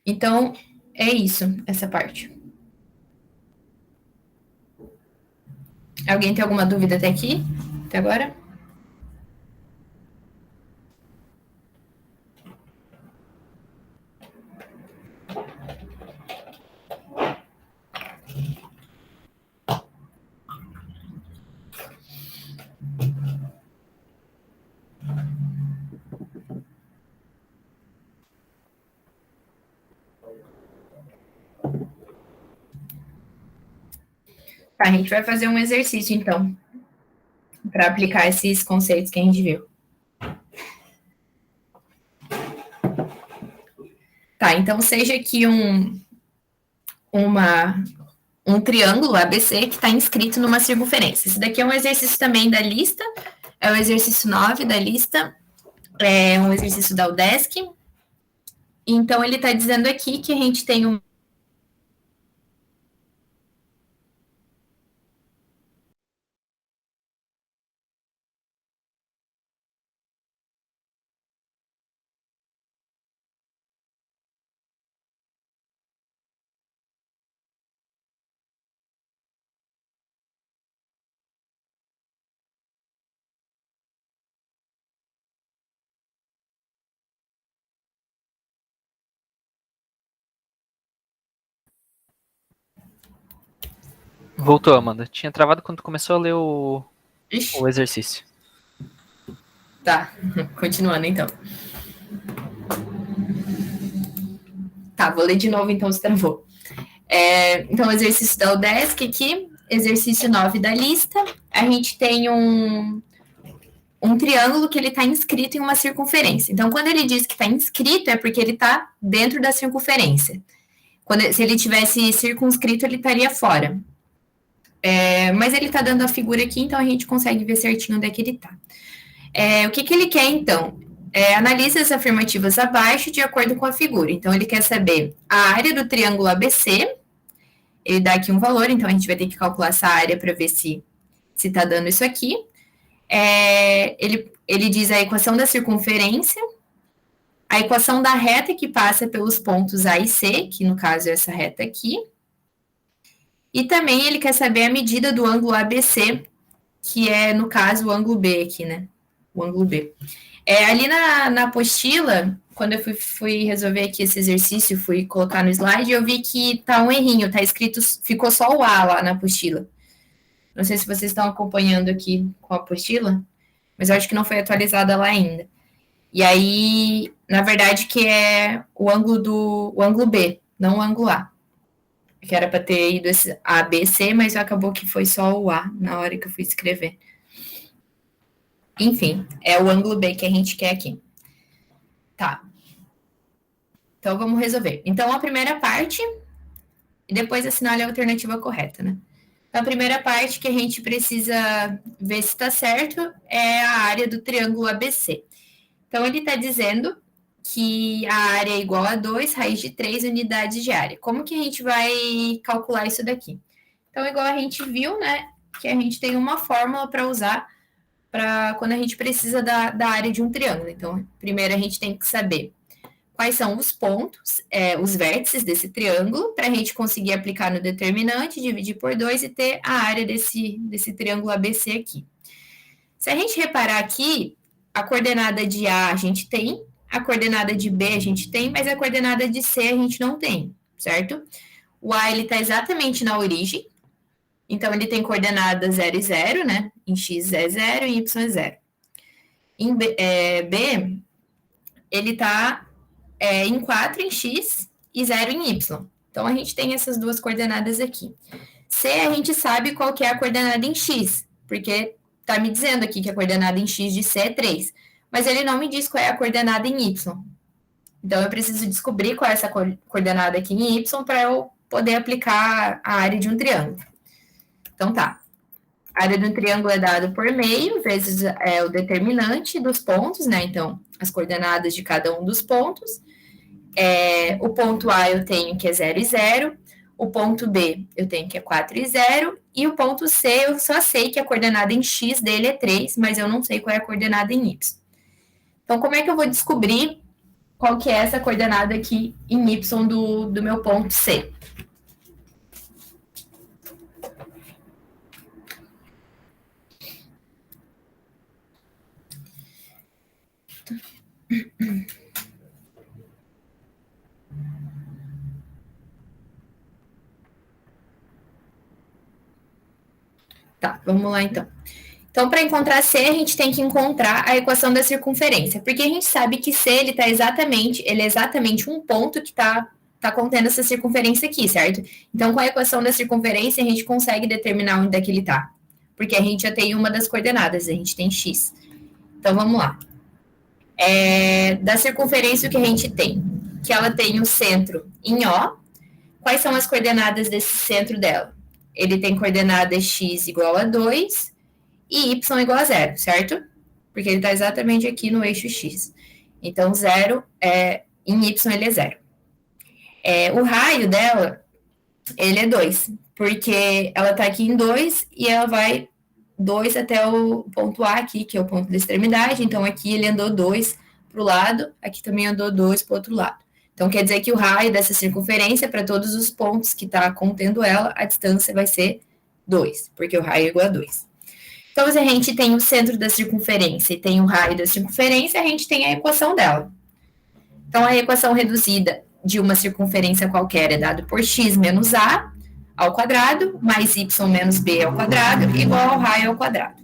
Então, é isso, essa parte. Alguém tem alguma dúvida até aqui? Até agora? Tá, a gente vai fazer um exercício, então, para aplicar esses conceitos que a gente viu. Tá, então seja aqui um triângulo ABC que está inscrito numa circunferência. Esse daqui é um exercício também da lista, é o exercício 9 da lista, é um exercício da UDESC. Então, ele está dizendo aqui que a gente tem um Voltou, Amanda. Tinha travado quando começou a ler o exercício. Tá, continuando então. Tá, vou ler de novo então se travou. Então, exercício da UDESC aqui, exercício 9 da lista. A gente tem um triângulo que ele está inscrito em uma circunferência. Então, quando ele diz que está inscrito, é porque ele está dentro da circunferência. Se ele tivesse circunscrito, ele estaria fora. Mas ele está dando a figura aqui, então a gente consegue ver certinho onde é que ele está. O que ele quer, então? Analise as afirmativas abaixo de acordo com a figura. Então, ele quer saber a área do triângulo ABC. Ele dá aqui um valor, então a gente vai ter que calcular essa área para ver se está dando isso aqui. Ele diz a equação da circunferência, a equação da reta que passa pelos pontos A e C, que no caso é essa reta aqui. E também ele quer saber a medida do ângulo ABC, que é, no caso, o ângulo B aqui, né? O ângulo B. Ali na apostila, quando eu fui resolver aqui esse exercício, fui colocar no slide, eu vi que tá um errinho, tá escrito, ficou só o A lá na apostila. Não sei se vocês estão acompanhando aqui com a apostila, mas eu acho que não foi atualizada lá ainda. E aí, na verdade, que é o ângulo B, não o ângulo A. Que era para ter ido esse A, B, C, mas acabou que foi só o A na hora que eu fui escrever. Enfim, é o ângulo B que a gente quer aqui. Tá. Então, vamos resolver. Então, a primeira parte, e depois assinale a alternativa correta, né? Então, a primeira parte que a gente precisa ver se está certo é a área do triângulo ABC. Então, ele está dizendo que a área é igual a 2 raiz de 3 unidades de área. Como que a gente vai calcular isso daqui? Então, igual a gente viu, né, que a gente tem uma fórmula para usar para quando a gente precisa da área de um triângulo. Então, primeiro a gente tem que saber quais são os pontos, os vértices desse triângulo, para a gente conseguir aplicar no determinante, dividir por 2 e ter a área desse triângulo ABC aqui. Se a gente reparar aqui, a coordenada de A a gente tem, a coordenada de B a gente tem, mas a coordenada de C a gente não tem, certo? O A, ele está exatamente na origem, então ele tem coordenada 0 e 0, né? Em X é 0 e em Y é 0. Em B, ele está em 4 em X e 0 em Y. Então, a gente tem essas duas coordenadas aqui. C, a gente sabe qual que é a coordenada em X, porque está me dizendo aqui que a coordenada em X de C é 3. Mas ele não me diz qual é a coordenada em Y. Então, eu preciso descobrir qual é essa coordenada aqui em Y para eu poder aplicar a área de um triângulo. Então, tá. A área de um triângulo é dada por meio, vezes o determinante dos pontos, né? Então, as coordenadas de cada um dos pontos. O ponto A eu tenho que é 0 e 0. O ponto B eu tenho que é 4 e 0. E o ponto C eu só sei que a coordenada em X dele é 3, mas eu não sei qual é a coordenada em Y. Então, como é que eu vou descobrir qual que é essa coordenada aqui em Y do meu ponto C? Tá, vamos lá então. Então, para encontrar C, a gente tem que encontrar a equação da circunferência, porque a gente sabe que C ele é exatamente um ponto que está contendo essa circunferência aqui, certo? Então, com a equação da circunferência, a gente consegue determinar onde é que ele está, porque a gente já tem uma das coordenadas, a gente tem X. Então, vamos lá. Da circunferência, o que a gente tem? Que ela tem o centro em O. Quais são as coordenadas desse centro dela? Ele tem coordenada X igual a 2 e Y igual a 0, certo? Porque ele está exatamente aqui no eixo X. Então, 0 em Y ele é 0. O raio dela, ele é 2, porque ela está aqui em 2 e ela vai 2 até o ponto A aqui, que é o ponto da extremidade. Então, aqui ele andou 2 para o lado, aqui também andou 2 para o outro lado. Então, quer dizer que o raio dessa circunferência, para todos os pontos que está contendo ela, a distância vai ser 2, porque o raio é igual a 2. Então, se a gente tem o centro da circunferência e tem o raio da circunferência, a gente tem a equação dela. Então, a equação reduzida de uma circunferência qualquer é dada por x menos a. ao quadrado, mais y menos b ao quadrado, igual ao raio ao quadrado.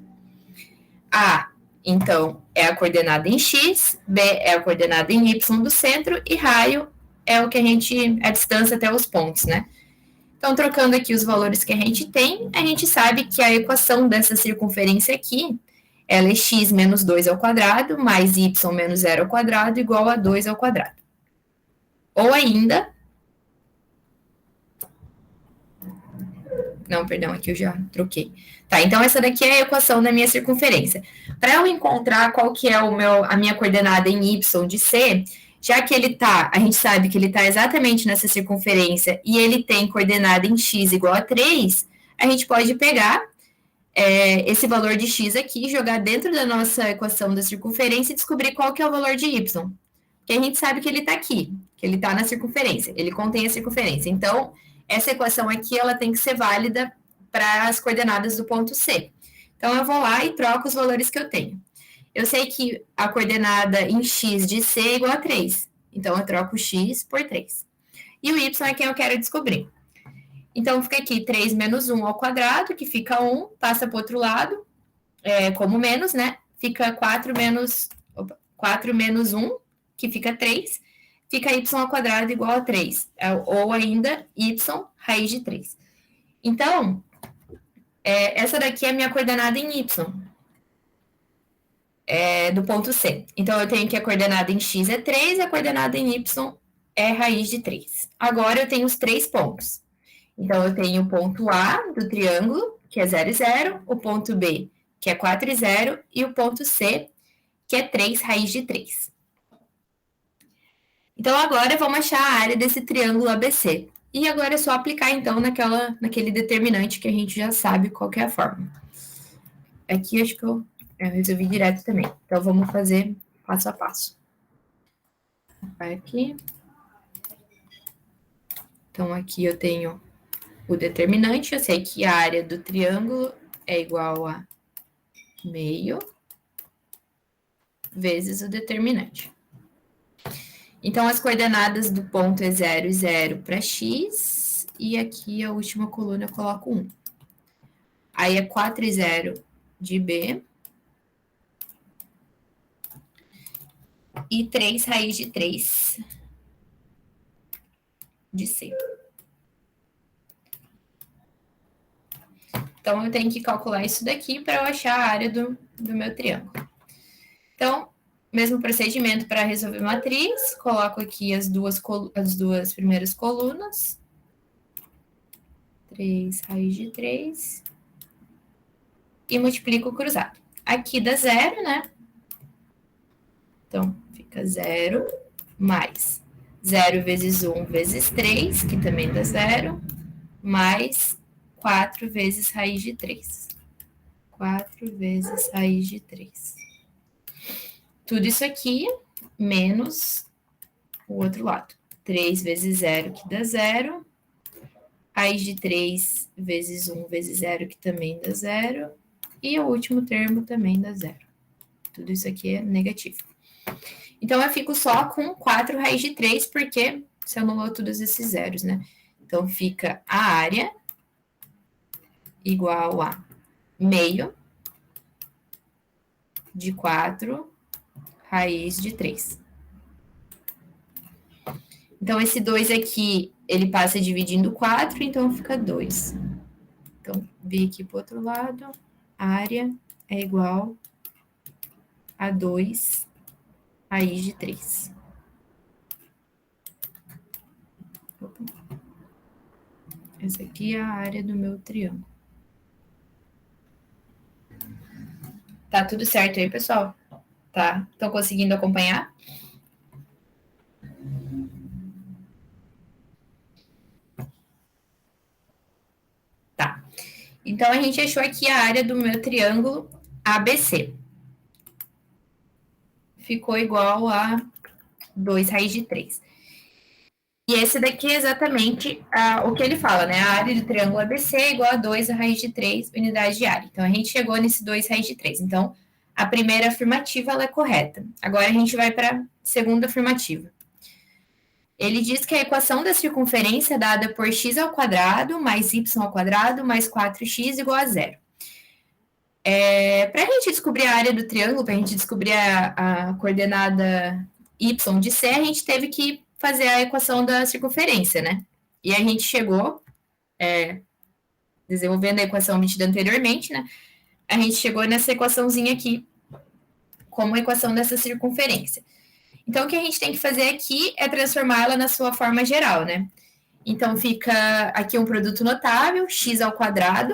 A, então, é a coordenada em x, b é a coordenada em y do centro, e raio é o que a distância até os pontos, né? Então, trocando aqui os valores que a gente tem, a gente sabe que a equação dessa circunferência aqui, ela é x menos 2 ao quadrado, mais y menos 0 ao quadrado, igual a 2 ao quadrado. Ou ainda... Não, perdão, aqui eu já troquei. Tá, então essa daqui é a equação da minha circunferência. Para eu encontrar qual que é a minha coordenada em y de c, já que a gente sabe que ele está exatamente nessa circunferência e ele tem coordenada em x igual a 3, a gente pode pegar esse valor de x aqui, jogar dentro da nossa equação da circunferência e descobrir qual que é o valor de y. Porque a gente sabe que ele está aqui, que ele está na circunferência, ele contém a circunferência. Então, essa equação aqui, ela tem que ser válida para as coordenadas do ponto C. Então, eu vou lá e troco os valores que eu tenho. Eu sei que a coordenada em x de C é igual a 3. Então, eu troco x por 3. E o y é quem eu quero descobrir. Então, fica aqui 3 menos 1 ao quadrado, que fica 1, passa para o outro lado, como menos, né? Fica 4 menos 1, que fica 3. Fica y ao quadrado igual a 3. Ou ainda, y raiz de 3. Então, essa daqui é a minha coordenada em y. Do ponto C. Então, eu tenho que a coordenada em x é 3, a coordenada em y é raiz de 3. Agora, eu tenho os 3 pontos. Então, eu tenho o ponto A do triângulo, que é 0, 0, o ponto B, que é 4, 0, e o ponto C, que é 3 raiz de 3. Então, agora vamos achar a área desse triângulo ABC. E agora é só aplicar, então, naquele determinante que a gente já sabe qual que é a fórmula. Aqui, acho que eu resolvi direto também. Então, vamos fazer passo a passo. Vai aqui. Então, aqui eu tenho o determinante. Eu sei que a área do triângulo é igual a meio vezes o determinante. Então, as coordenadas do ponto é 0, 0 para x, e aqui a última coluna eu coloco 1. Aí é 4, 0 de B, e 3 raiz de 3 de C. Então, eu tenho que calcular isso daqui para eu achar a área do meu triângulo. Então, mesmo procedimento para resolver matriz, coloco aqui as duas primeiras colunas. 3 raiz de 3. E multiplico o cruzado. Aqui dá 0, né? Então, fica 0 mais 0 vezes 1 vezes 3, que também dá 0, mais 4 vezes raiz de 3. 4 vezes raiz de 3. Tudo isso aqui, menos o outro lado. 3 vezes 0, que dá 0. Raiz de 3 vezes 1 vezes 0, que também dá 0. E o último termo também dá 0. Tudo isso aqui é negativo. Então, eu fico só com 4 raiz de 3, porque se anulou todos esses zeros, né? Então, fica a área igual a meio de 4 raiz de 3. Então, esse 2 aqui, ele passa dividindo 4, então fica 2. Então, vim aqui para o outro lado, a área é igual a 2 raiz de 3. Essa aqui é a área do meu triângulo. Tá tudo certo aí, pessoal? Tá? Estão conseguindo acompanhar? Tá. Então, a gente achou aqui a área do meu triângulo ABC. Ficou igual a 2 raiz de 3. E esse daqui é exatamente o que ele fala, né? A área do triângulo ABC é igual a 2 raiz de 3 unidades de área. Então, a gente chegou nesse 2 raiz de 3. Então, a primeira afirmativa ela é correta. Agora, a gente vai para a segunda afirmativa. Ele diz que a equação da circunferência é dada por x ao quadrado mais y ao quadrado mais 4x igual a zero. Para a gente descobrir a área do triângulo, para a gente descobrir a coordenada y de C, a gente teve que fazer a equação da circunferência, né? E a gente chegou, desenvolvendo a equação obtida anteriormente, né? A gente chegou nessa equaçãozinha aqui, como a equação dessa circunferência. Então, o que a gente tem que fazer aqui é transformá-la na sua forma geral, né? Então, fica aqui um produto notável, x ao quadrado,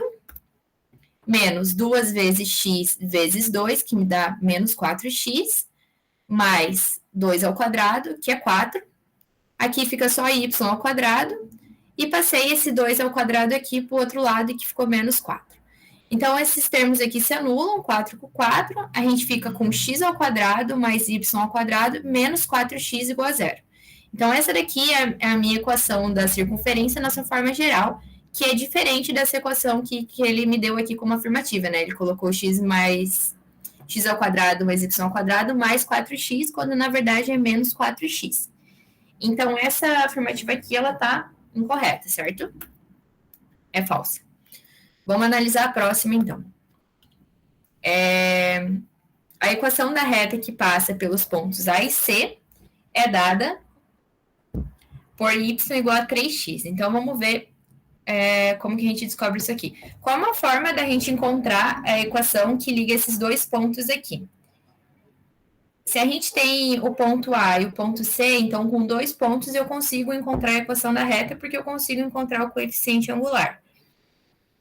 menos 2 vezes x vezes 2, que me dá menos 4x, mais 2 ao quadrado, que é 4. Aqui fica só y ao quadrado, e passei esse 2 ao quadrado aqui para o outro lado, que ficou menos 4. Então, esses termos aqui se anulam, 4 com 4, a gente fica com x ao quadrado mais y ao quadrado menos 4x igual a zero. Então, essa daqui é a minha equação da circunferência na sua forma geral, que é diferente dessa equação que ele me deu aqui como afirmativa, né? Ele colocou x ao quadrado mais y ao quadrado mais 4x, quando na verdade é menos 4x. Então, essa afirmativa aqui, ela tá incorreta, certo? É falsa. Vamos analisar a próxima, então. A equação da reta que passa pelos pontos A e C é dada por y igual a 3x. Então, vamos ver como que a gente descobre isso aqui. Qual é uma forma da gente encontrar a equação que liga esses dois pontos aqui? Se a gente tem o ponto A e o ponto C, então, com 2 pontos, eu consigo encontrar a equação da reta, porque eu consigo encontrar o coeficiente angular.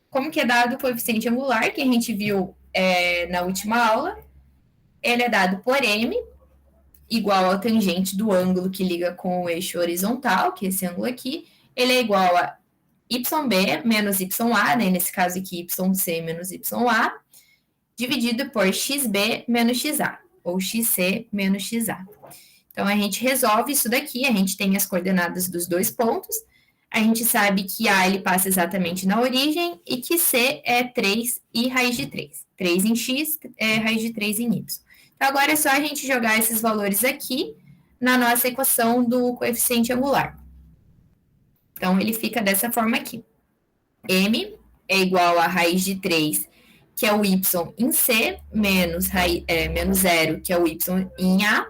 Como que é dado o coeficiente angular, que a gente viu na última aula? Ele é dado por m, igual ao tangente do ângulo que liga com o eixo horizontal, que é esse ângulo aqui. Ele é igual a yb menos ya, né? Nesse caso aqui, yc menos ya, dividido por xb menos xa, ou xc menos xa. Então, a gente resolve isso daqui, a gente tem as coordenadas dos dois pontos, a gente sabe que A ele passa exatamente na origem e que C é 3 e raiz de 3. 3 em x é raiz de 3 em y. Então, agora é só a gente jogar esses valores aqui na nossa equação do coeficiente angular. Então, ele fica dessa forma aqui. M é igual a raiz de 3, que é o y em C, menos 0, que é o y em A,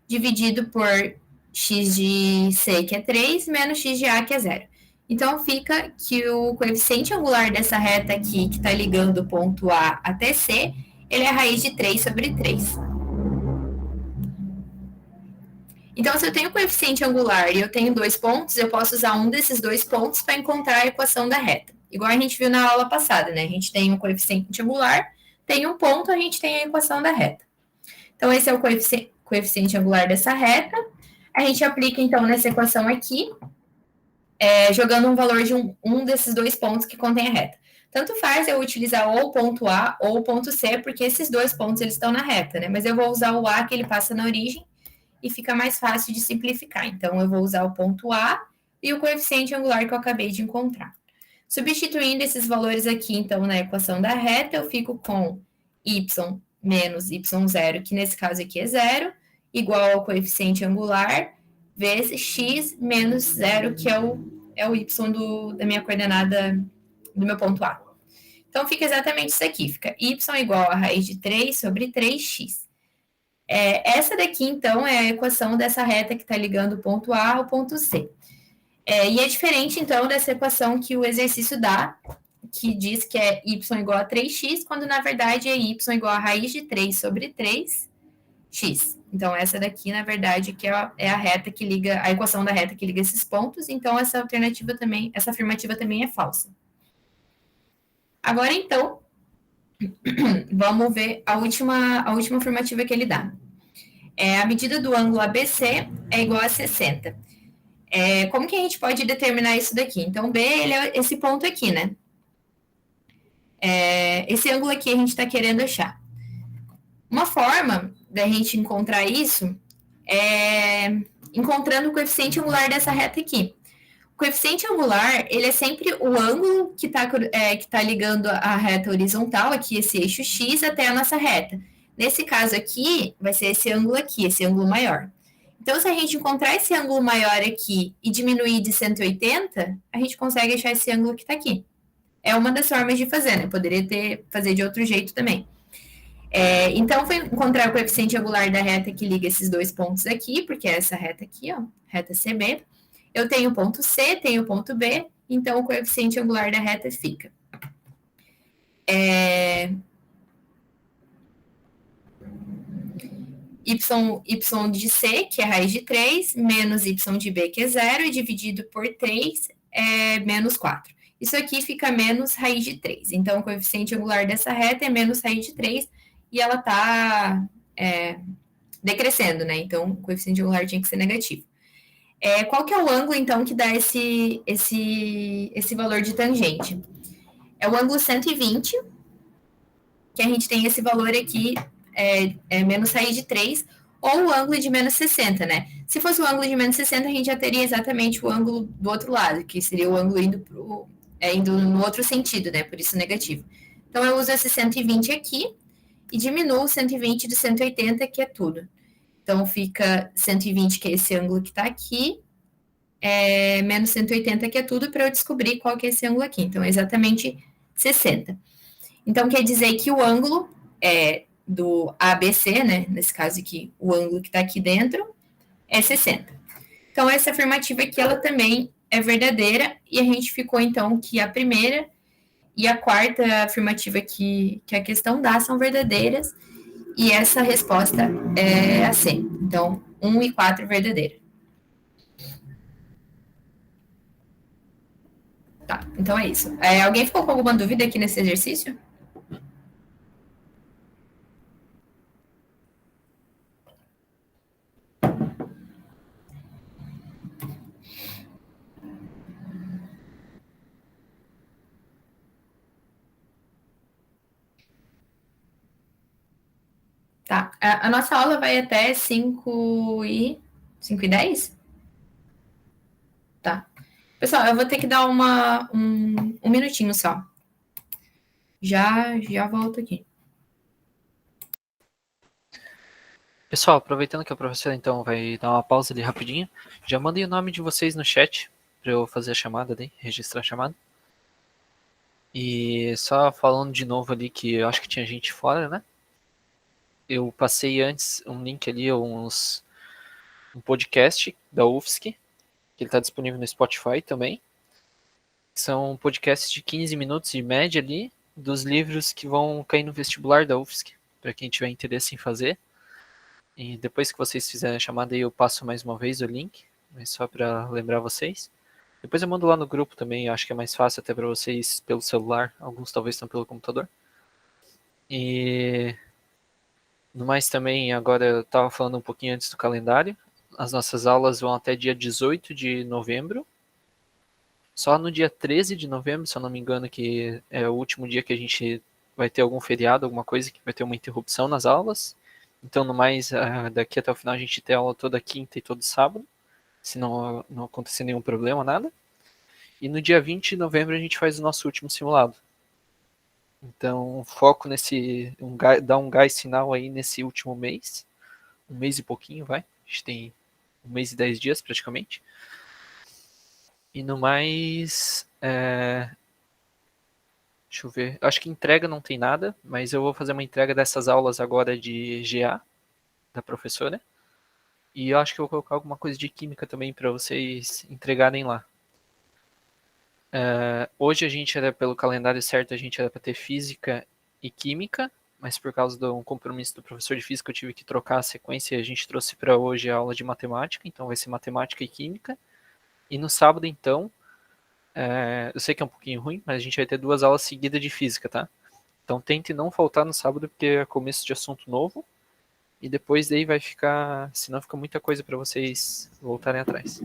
dividido por x de C, que é 3, menos x de A, que é 0. Então, fica que o coeficiente angular dessa reta aqui, que está ligando o ponto A até C, ele é a raiz de 3 sobre 3. Então, se eu tenho coeficiente angular e eu tenho 2 pontos, eu posso usar um desses 2 pontos para encontrar a equação da reta. Igual a gente viu na aula passada, né? A gente tem um coeficiente angular, tem um ponto, a gente tem a equação da reta. Então, esse é o coeficiente angular dessa reta. A gente aplica, então, nessa equação aqui, jogando um valor de um desses 2 pontos que contém a reta. Tanto faz eu utilizar ou o ponto A ou o ponto C, porque esses 2 pontos eles estão na reta, né? Mas eu vou usar o A, que ele passa na origem, e fica mais fácil de simplificar. Então, eu vou usar o ponto A e o coeficiente angular que eu acabei de encontrar. Substituindo esses valores aqui, então, na equação da reta, eu fico com y menos y0, que nesse caso aqui é 0, igual ao coeficiente angular, vezes x menos 0, que é o y da minha coordenada do meu ponto A. Então, fica exatamente isso aqui, fica y igual a raiz de 3 sobre 3x. Essa daqui, então, é a equação dessa reta que está ligando o ponto A ao ponto C. E é diferente, então, dessa equação que o exercício dá, que diz que é y igual a 3x, quando, na verdade, é y igual a raiz de 3 sobre 3x. Então, essa daqui, na verdade, que é a reta que liga, a equação da reta que liga esses pontos, então, essa afirmativa também é falsa. Agora, então, vamos ver a última afirmativa que ele dá. A medida do ângulo ABC é igual a 60. Como que a gente pode determinar isso daqui? Então, B, ele é esse ponto aqui, né? Esse ângulo aqui a gente está querendo achar. Uma forma da gente encontrar isso é encontrando o coeficiente angular dessa reta aqui. O coeficiente angular, ele é sempre o ângulo que tá ligando a reta horizontal, aqui esse eixo X, até a nossa reta. Nesse caso aqui, vai ser esse ângulo aqui, esse ângulo maior. Então, se a gente encontrar esse ângulo maior aqui e diminuir de 180, a gente consegue achar esse ângulo que está aqui. É uma das formas de fazer, né? Poderia fazer de outro jeito também. Então, foi encontrar o coeficiente angular da reta que liga esses dois pontos aqui, porque é essa reta aqui, ó, reta CB. Eu tenho o ponto C, tenho o ponto B, então o coeficiente angular da reta fica. Y de C, que é raiz de 3, menos Y de B, que é 0, e dividido por 3 é menos 4. Isso aqui fica menos raiz de 3. Então, o coeficiente angular dessa reta é menos raiz de 3, e ela está decrescendo, né? Então, o coeficiente angular tinha que ser negativo. Qual que é o ângulo, então, que dá esse valor de tangente? É o ângulo 120, que a gente tem esse valor aqui, menos raiz de 3, ou o ângulo de menos 60, né? Se fosse o ângulo de menos 60, a gente já teria exatamente o ângulo do outro lado, que seria o ângulo indo no outro sentido, né? Por isso negativo. Então, eu uso esse 120 aqui e diminuo o 120 de 180, que é tudo. Então, fica 120, que é esse ângulo que está aqui, menos 180, que é tudo, para eu descobrir qual que é esse ângulo aqui. Então, é exatamente 60. Então, quer dizer que o ângulo do ABC, né? Nesse caso aqui, o ângulo que está aqui dentro, é 60. Então, essa afirmativa aqui, ela também é verdadeira, e a gente ficou, então, que a primeira e a quarta afirmativa que a questão dá são verdadeiras, e essa resposta é a C. Então, 1 e 4 verdadeira. Tá, então é isso. Alguém ficou com alguma dúvida aqui nesse exercício? Tá, a nossa aula vai até 5h10? Tá. Pessoal, eu vou ter que dar um minutinho só. Já volto aqui. Pessoal, aproveitando que a professora então vai dar uma pausa ali rapidinho, já mandei o nome de vocês no chat para eu fazer a chamada ali, registrar a chamada. E só falando de novo ali que eu acho que tinha gente fora, né? Eu passei antes um link ali, um podcast da UFSC, que ele está disponível no Spotify também. São podcasts de 15 minutos de média ali, dos livros que vão cair no vestibular da UFSC, para quem tiver interesse em fazer. E depois que vocês fizerem a chamada aí, eu passo mais uma vez o link, mas só para lembrar vocês. Depois eu mando lá no grupo também, eu acho que é mais fácil até para vocês pelo celular, alguns talvez estão pelo computador. E no mais também, agora eu estava falando um pouquinho antes do calendário, as nossas aulas vão até dia 18 de novembro. Só no dia 13 de novembro, se eu não me engano, que é o último dia que a gente vai ter algum feriado, alguma coisa que vai ter uma interrupção nas aulas. Então, no mais, daqui até o final a gente tem aula toda quinta e todo sábado, se não acontecer nenhum problema, nada. E no dia 20 de novembro a gente faz o nosso último simulado. Então, foco dar um gás final aí nesse último mês. Um mês e pouquinho, vai. A gente tem 1 mês e 10 dias praticamente. E no mais, deixa eu ver. Acho que entrega não tem nada, mas eu vou fazer uma entrega dessas aulas agora de GA, da professora. E eu acho que eu vou colocar alguma coisa de química também para vocês entregarem lá. Hoje a gente era, pelo calendário certo, a gente era para ter física e química, mas por causa de um compromisso do professor de física eu tive que trocar a sequência e a gente trouxe para hoje a aula de matemática, então vai ser matemática e química. E no sábado, então, eu sei que é um pouquinho ruim, mas a gente vai ter 2 aulas seguidas de física, tá? Então tente não faltar no sábado, porque é começo de assunto novo. E depois daí vai ficar, senão fica muita coisa para vocês voltarem atrás.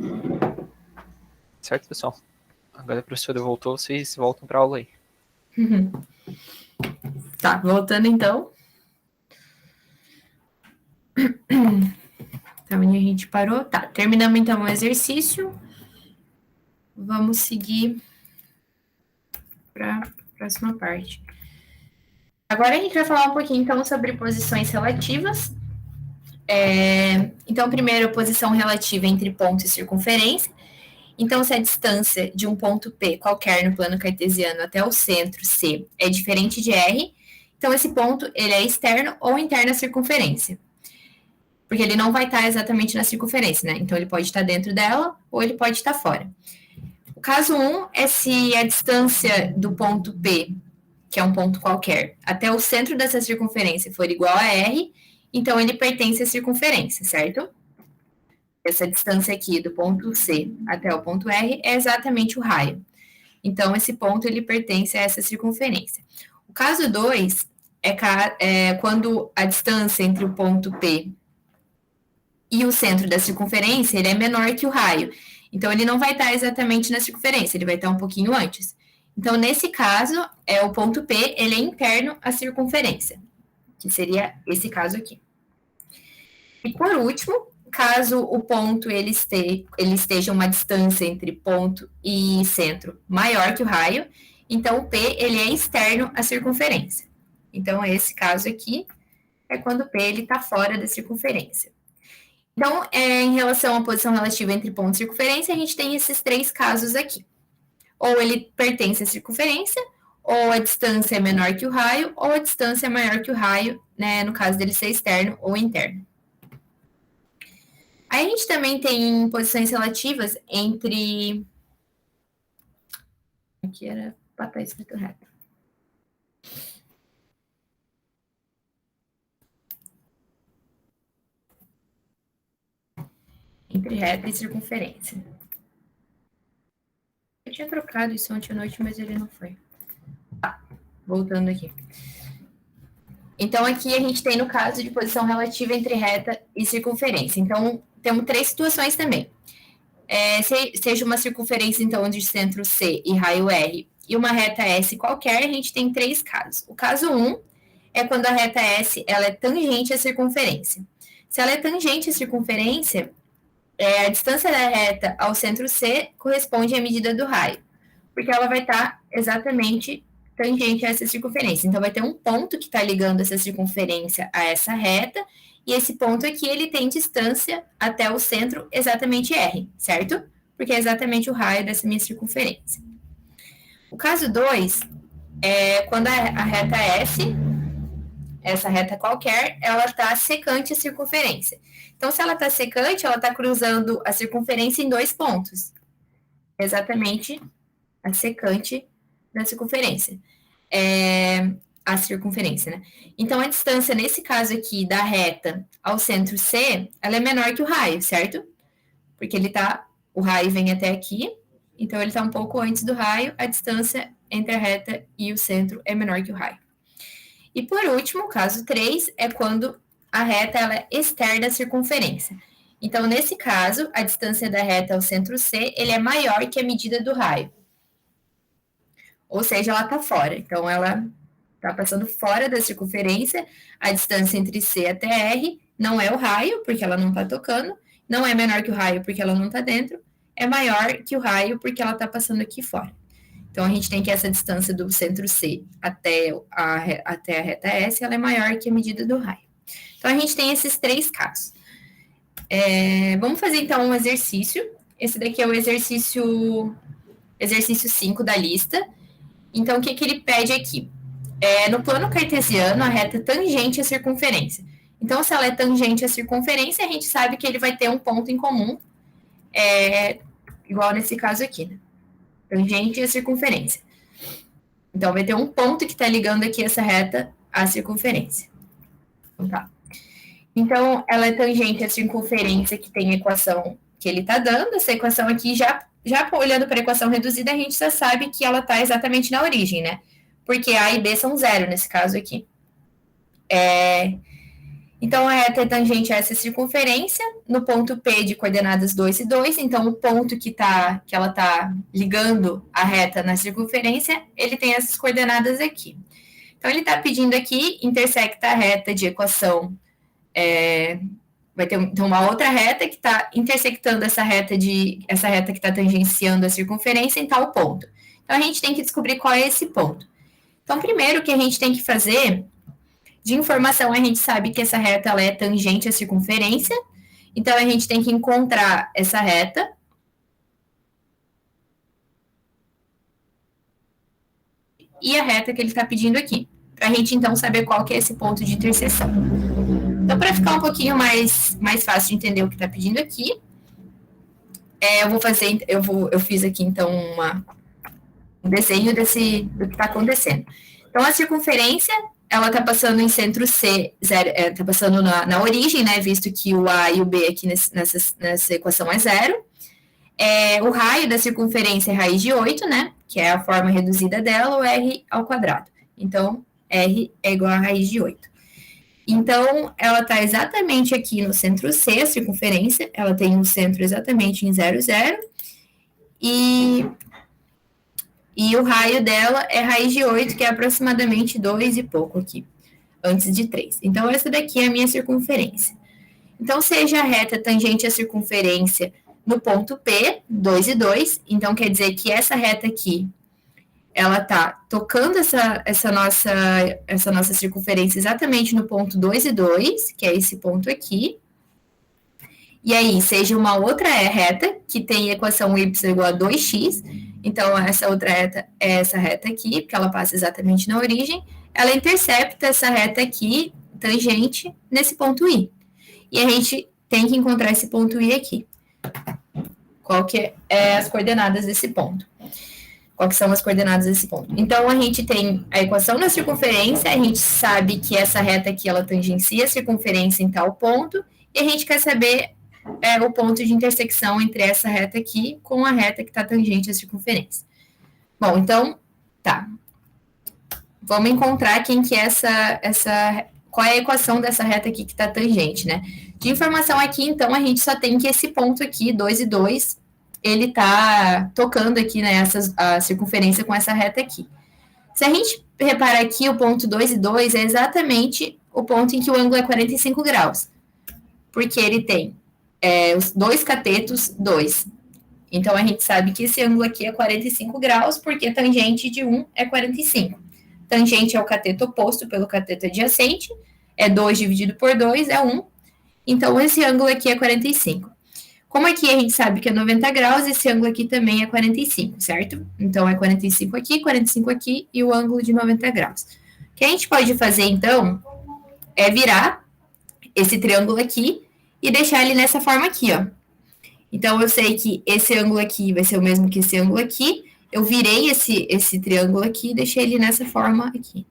Certo, pessoal? Agora a professora voltou, vocês voltam para a aula aí. Tá, voltando então. Então, onde a gente parou? Tá, terminamos então o exercício. Vamos seguir para a próxima parte. Agora a gente vai falar um pouquinho então sobre posições relativas. Então, primeiro, a posição relativa entre ponto e circunferência. Então, se a distância de um ponto P qualquer no plano cartesiano até o centro C é diferente de R, então esse ponto ele é externo ou interno à circunferência. Porque ele não vai estar exatamente na circunferência, né? Então, ele pode estar dentro dela ou ele pode estar fora. O caso 1 é se a distância do ponto P, que é um ponto qualquer, até o centro dessa circunferência for igual a R, então ele pertence à circunferência, certo? Essa distância aqui do ponto C até o ponto R é exatamente o raio. Então, esse ponto ele pertence a essa circunferência. O caso 2 é quando a distância entre o ponto P e o centro da circunferência ele é menor que o raio. Então, ele não vai estar exatamente na circunferência, ele vai estar um pouquinho antes. Então, nesse caso, o ponto P ele é interno à circunferência, que seria esse caso aqui. E por último, caso o ponto ele esteja uma distância entre ponto e centro maior que o raio, então o P ele é externo à circunferência. Então, esse caso aqui é quando o P está fora da circunferência. Então, em relação à posição relativa entre ponto e circunferência, a gente tem esses três casos aqui. Ou ele pertence à circunferência, ou a distância é menor que o raio, ou a distância é maior que o raio, né, no caso dele ser externo ou interno. Aí a gente também tem posições relativas entre... Aqui era para estar escrito reto. Entre reta e circunferência. Eu tinha trocado isso ontem à noite, mas ele não foi. Tá, voltando aqui. Então, aqui a gente tem no caso de posição relativa entre reta e circunferência. Então, temos três situações também. Seja uma circunferência, então, de centro C e raio R e uma reta S qualquer, a gente tem três casos. O caso 1 é quando a reta S ela é tangente à circunferência. Se ela é tangente à circunferência, a distância da reta ao centro C corresponde à medida do raio, porque ela vai estar exatamente tangente a essa circunferência. Então, vai ter um ponto que está ligando essa circunferência a essa reta, e esse ponto aqui, ele tem distância até o centro exatamente R, certo? Porque é exatamente o raio dessa minha circunferência. O caso 2 é quando a reta S, essa reta qualquer, ela está secante à circunferência. Então, se ela está secante, ela está cruzando a circunferência em dois pontos. Exatamente a secante da circunferência. A circunferência, né? Então, a distância, nesse caso aqui, da reta ao centro C, ela é menor que o raio, certo? Porque o raio vem até aqui, então ele está um pouco antes do raio, a distância entre a reta e o centro é menor que o raio. E por último, o caso 3 é quando a reta ela é externa à circunferência. Então, nesse caso, a distância da reta ao centro C ele é maior que a medida do raio. Ou seja, ela está fora. Então, ela está passando fora da circunferência. A distância entre C até R não é o raio, porque ela não está tocando. Não é menor que o raio, porque ela não está dentro. É maior que o raio, porque ela está passando aqui fora. Então, a gente tem que essa distância do centro C até a reta S, ela é maior que a medida do raio. Então, a gente tem esses três casos. Vamos fazer, então, um exercício. Esse daqui é o exercício 5 da lista. Então, o que ele pede aqui? No plano cartesiano, a reta é tangente à circunferência. Então, se ela é tangente à circunferência, a gente sabe que ele vai ter um ponto em comum, igual nesse caso aqui, né? Tangente à circunferência. Então, vai ter um ponto que está ligando aqui essa reta à circunferência. Então, tá. Então, ela é tangente à circunferência que tem a equação que ele está dando. Essa equação aqui, já olhando para a equação reduzida, a gente já sabe que ela está exatamente na origem, né? Porque A e B são zero nesse caso aqui. Então, a reta é tangente a essa circunferência, no ponto P de coordenadas 2 e 2. Então, o ponto que ela está ligando a reta na circunferência, ele tem essas coordenadas aqui. Então, ele está pedindo aqui, intersecta a reta de equação. Vai ter então, uma outra reta que está intersectando essa reta que está tangenciando a circunferência em tal ponto. Então, a gente tem que descobrir qual é esse ponto. Então, primeiro, o que a gente tem que fazer De informação, a gente sabe que essa reta ela é tangente à circunferência, então a gente tem que encontrar essa reta. E a reta que ele está pedindo aqui, para a gente então saber qual que é esse ponto de interseção. Então, para ficar um pouquinho mais fácil de entender o que está pedindo aqui, eu fiz aqui então um desenho do que está acontecendo. Então, a circunferência, ela está passando em centro C, está passando na origem, né, visto que o A e o B aqui nessa equação é zero. O raio da circunferência é raiz de 8, né, que é a forma reduzida dela, o R ao quadrado. Então, R é igual a raiz de 8. Então, ela está exatamente aqui no centro C, a circunferência, ela tem um centro exatamente em 0, 0, e o raio dela é raiz de 8, que é aproximadamente 2 e pouco aqui, antes de 3. Então, essa daqui é a minha circunferência. Então, seja a reta tangente à circunferência no ponto P, 2 e 2, então quer dizer que essa reta aqui, ela está tocando essa nossa circunferência exatamente no ponto 2 e 2, que é esse ponto aqui. E aí, seja uma outra reta, que tem equação y igual a 2x, então essa outra reta é essa reta aqui, porque ela passa exatamente na origem, ela intercepta essa reta aqui, tangente, nesse ponto I. E a gente tem que encontrar esse ponto I aqui. Qual que é as coordenadas desse ponto? Quais são as coordenadas desse ponto? Então, a gente tem a equação da circunferência, a gente sabe que essa reta aqui, ela tangencia a circunferência em tal ponto, e a gente quer saber o ponto de intersecção entre essa reta aqui com a reta que está tangente à circunferência. Bom, então, tá. Vamos encontrar quem que é qual é a equação dessa reta aqui que está tangente, né? De informação aqui, então, a gente só tem que esse ponto aqui, 2 e 2, ele está tocando aqui, né, a circunferência com essa reta aqui. Se a gente reparar aqui, o ponto 2 e 2 é exatamente o ponto em que o ângulo é 45 graus. Porque ele tem os dois catetos, 2. Então, a gente sabe que esse ângulo aqui é 45 graus, porque tangente de 1 é 45. Tangente é o cateto oposto pelo cateto adjacente, é 2 dividido por 2, é 1. Então, esse ângulo aqui é 45. Como aqui a gente sabe que é 90 graus, esse ângulo aqui também é 45, certo? Então, é 45 aqui e o ângulo de 90 graus. O que a gente pode fazer, então, é virar esse triângulo aqui e deixar ele nessa forma aqui, ó. Então, eu sei que esse ângulo aqui vai ser o mesmo que esse ângulo aqui. Eu virei esse triângulo aqui e deixei ele nessa forma aqui.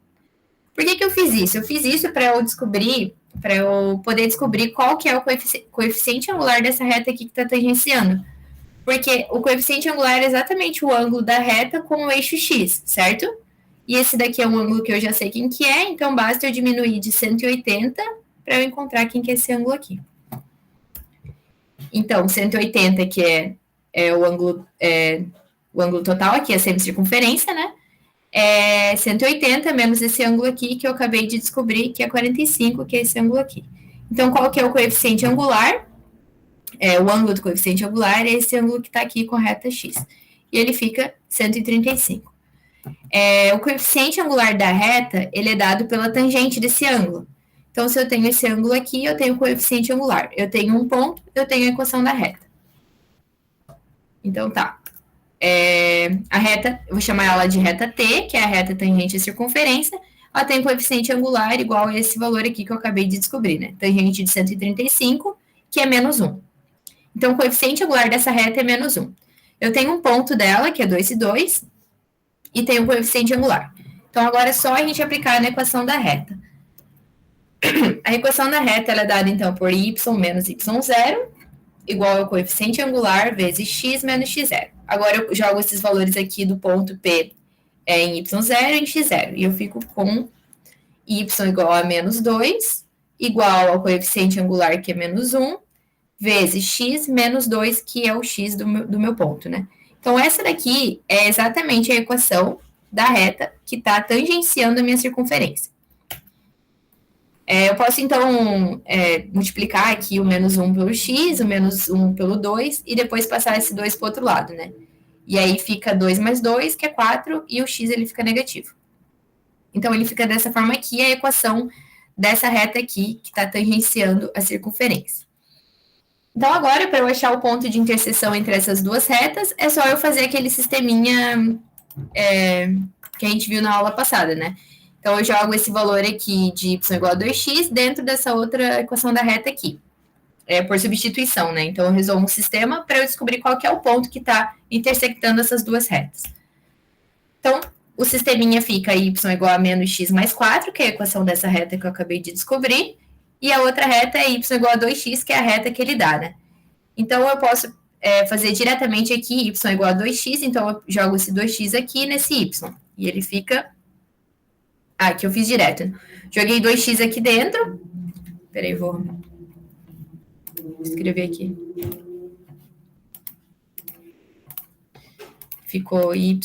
Por que eu fiz isso? Eu fiz isso para eu poder descobrir qual que é o coeficiente angular dessa reta aqui que está tangenciando. Porque o coeficiente angular é exatamente o ângulo da reta com o eixo x, certo? E esse daqui é um ângulo que eu já sei quem que é, então basta eu diminuir de 180 para eu encontrar quem que é esse ângulo aqui. Então, 180, que é o ângulo total aqui, a semicircunferência, né? 180 menos esse ângulo aqui, que eu acabei de descobrir, que é 45, que é esse ângulo aqui. Então, qual que é o coeficiente angular? O ângulo do coeficiente angular é esse ângulo que está aqui com a reta x. E ele fica 135. O coeficiente angular da reta, ele é dado pela tangente desse ângulo. Então, se eu tenho esse ângulo aqui, eu tenho o coeficiente angular. Eu tenho um ponto, eu tenho a equação da reta. Então, tá. A reta, eu vou chamar ela de reta T, que é a reta tangente à circunferência. Ela tem coeficiente angular igual a esse valor aqui que eu acabei de descobrir, né? Tangente de 135, que é menos 1. Então, o coeficiente angular dessa reta é menos 1. Eu tenho um ponto dela, que é 2 e 2, e tenho o coeficiente angular. Então, agora é só a gente aplicar na equação da reta. A equação da reta ela é dada, então, por y menos y0, igual ao coeficiente angular vezes x menos x0. Agora, eu jogo esses valores aqui do ponto P em y0 e em x0. E eu fico com y igual a menos 2, igual ao coeficiente angular, que é menos 1, vezes x menos 2, que é o x do meu ponto, né? Então, essa daqui é exatamente a equação da reta que está tangenciando a minha circunferência. Eu posso, então, multiplicar aqui o menos 1 pelo x, o menos 1 pelo 2, e depois passar esse 2 para o outro lado, né? E aí fica 2 mais 2, que é 4, e o x ele fica negativo. Então, ele fica dessa forma aqui, a equação dessa reta aqui, que está tangenciando a circunferência. Então, agora, para eu achar o ponto de interseção entre essas duas retas, é só eu fazer aquele sisteminha que a gente viu na aula passada, né? Então, eu jogo esse valor aqui de y igual a 2x dentro dessa outra equação da reta aqui, por substituição, né? Então, eu resolvo um sistema para eu descobrir qual que é o ponto que está intersectando essas duas retas. Então, o sisteminha fica y igual a menos x mais 4, que é a equação dessa reta que eu acabei de descobrir, e a outra reta é y igual a 2x, que é a reta que ele dá, né? Então, eu posso fazer diretamente aqui y igual a 2x, então eu jogo esse 2x aqui nesse y, e ele fica... aqui eu fiz direto. Joguei 2x aqui dentro. Peraí, vou escrever aqui. Ficou y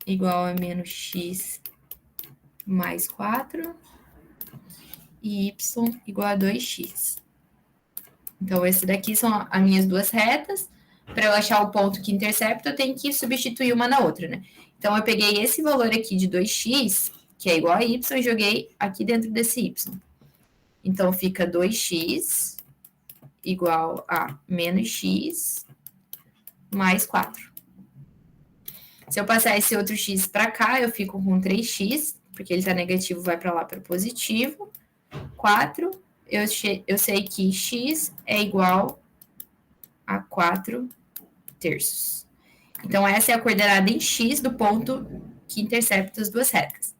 igual a menos x mais 4 e y igual a 2x. Então, esse daqui são as minhas duas retas. Para eu achar o ponto que intercepta, eu tenho que substituir uma na outra, né? Então, eu peguei esse valor aqui de 2x, que é igual a y, e joguei aqui dentro desse y. Então, fica 2x igual a menos x mais 4. Se eu passar esse outro x para cá, eu fico com 3x, porque ele está negativo, vai para lá para positivo. 4, eu sei que x é igual a 4 terços. Então, essa é a coordenada em x do ponto que intercepta as duas retas.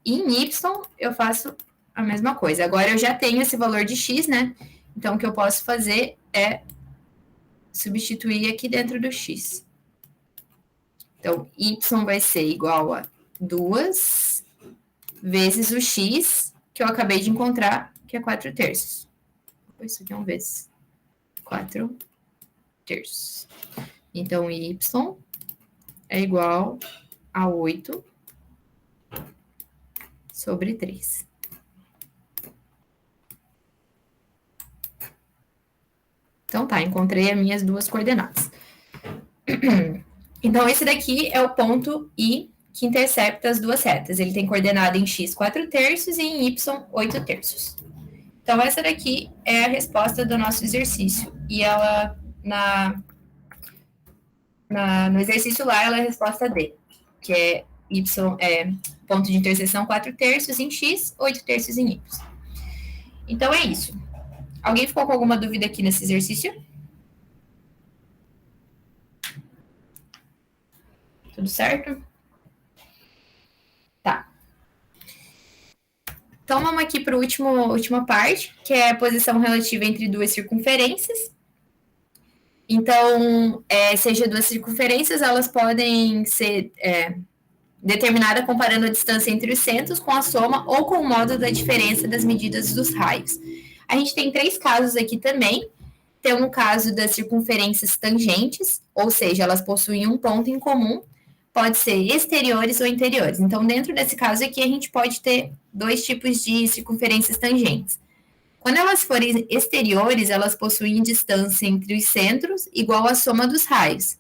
E em y, eu faço a mesma coisa. Agora, eu já tenho esse valor de x, né? Então, o que eu posso fazer é substituir aqui dentro do x. Então, y vai ser igual a 2 vezes o x, que eu acabei de encontrar, que é 4 terços. Isso aqui é um vezes 4 terços. Então, y é igual a 8 sobre 3. Então, tá, encontrei as minhas duas coordenadas. Então, esse daqui é o ponto I que intercepta as duas retas. Ele tem coordenada em x 4 terços e em y 8 terços. Então, essa daqui é a resposta do nosso exercício. E ela, no exercício lá, ela é a resposta D, que é y, ponto de interseção 4 terços em x, 8 terços em y. Então, é isso. Alguém ficou com alguma dúvida aqui nesse exercício? Tudo certo? Tá. Então, vamos aqui para a última parte, que é a posição relativa entre duas circunferências. Então, seja duas circunferências, elas podem ser determinadas comparando a distância entre os centros com a soma ou com o módulo da diferença das medidas dos raios. A gente tem 3 casos aqui também. Tem um caso das circunferências tangentes, ou seja, elas possuem um ponto em comum, pode ser exteriores ou interiores. Então, dentro desse caso aqui, a gente pode ter 2 tipos de circunferências tangentes. Quando elas forem exteriores, elas possuem distância entre os centros igual à soma dos raios.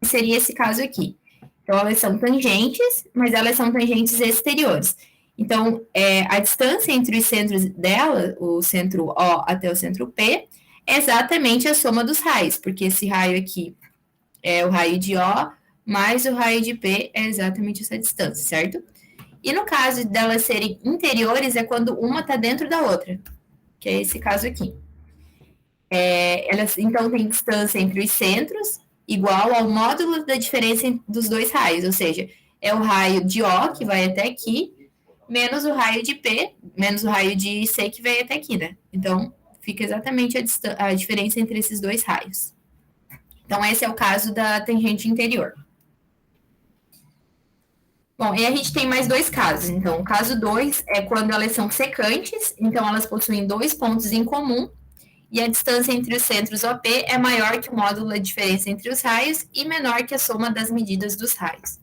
Seria esse caso aqui. Então, elas são tangentes, mas elas são tangentes exteriores. Então, a distância entre os centros dela, o centro O até o centro P, é exatamente a soma dos raios, porque esse raio aqui é o raio de O, mais o raio de P é exatamente essa distância, certo? E no caso delas serem interiores, é quando uma está dentro da outra, que é esse caso aqui. Elas, então, têm distância entre os centros igual ao módulo da diferença dos dois raios, ou seja, é o raio de O, que vai até aqui, menos o raio de P, menos o raio de C, que vai até aqui, né? Então, fica exatamente a diferença entre esses dois raios. Então, esse é o caso da tangente interior. Bom, e a gente tem mais 2 casos. Então, o caso 2 é quando elas são secantes, então elas possuem 2 pontos em comum, e a distância entre os centros OP é maior que o módulo da diferença entre os raios e menor que a soma das medidas dos raios.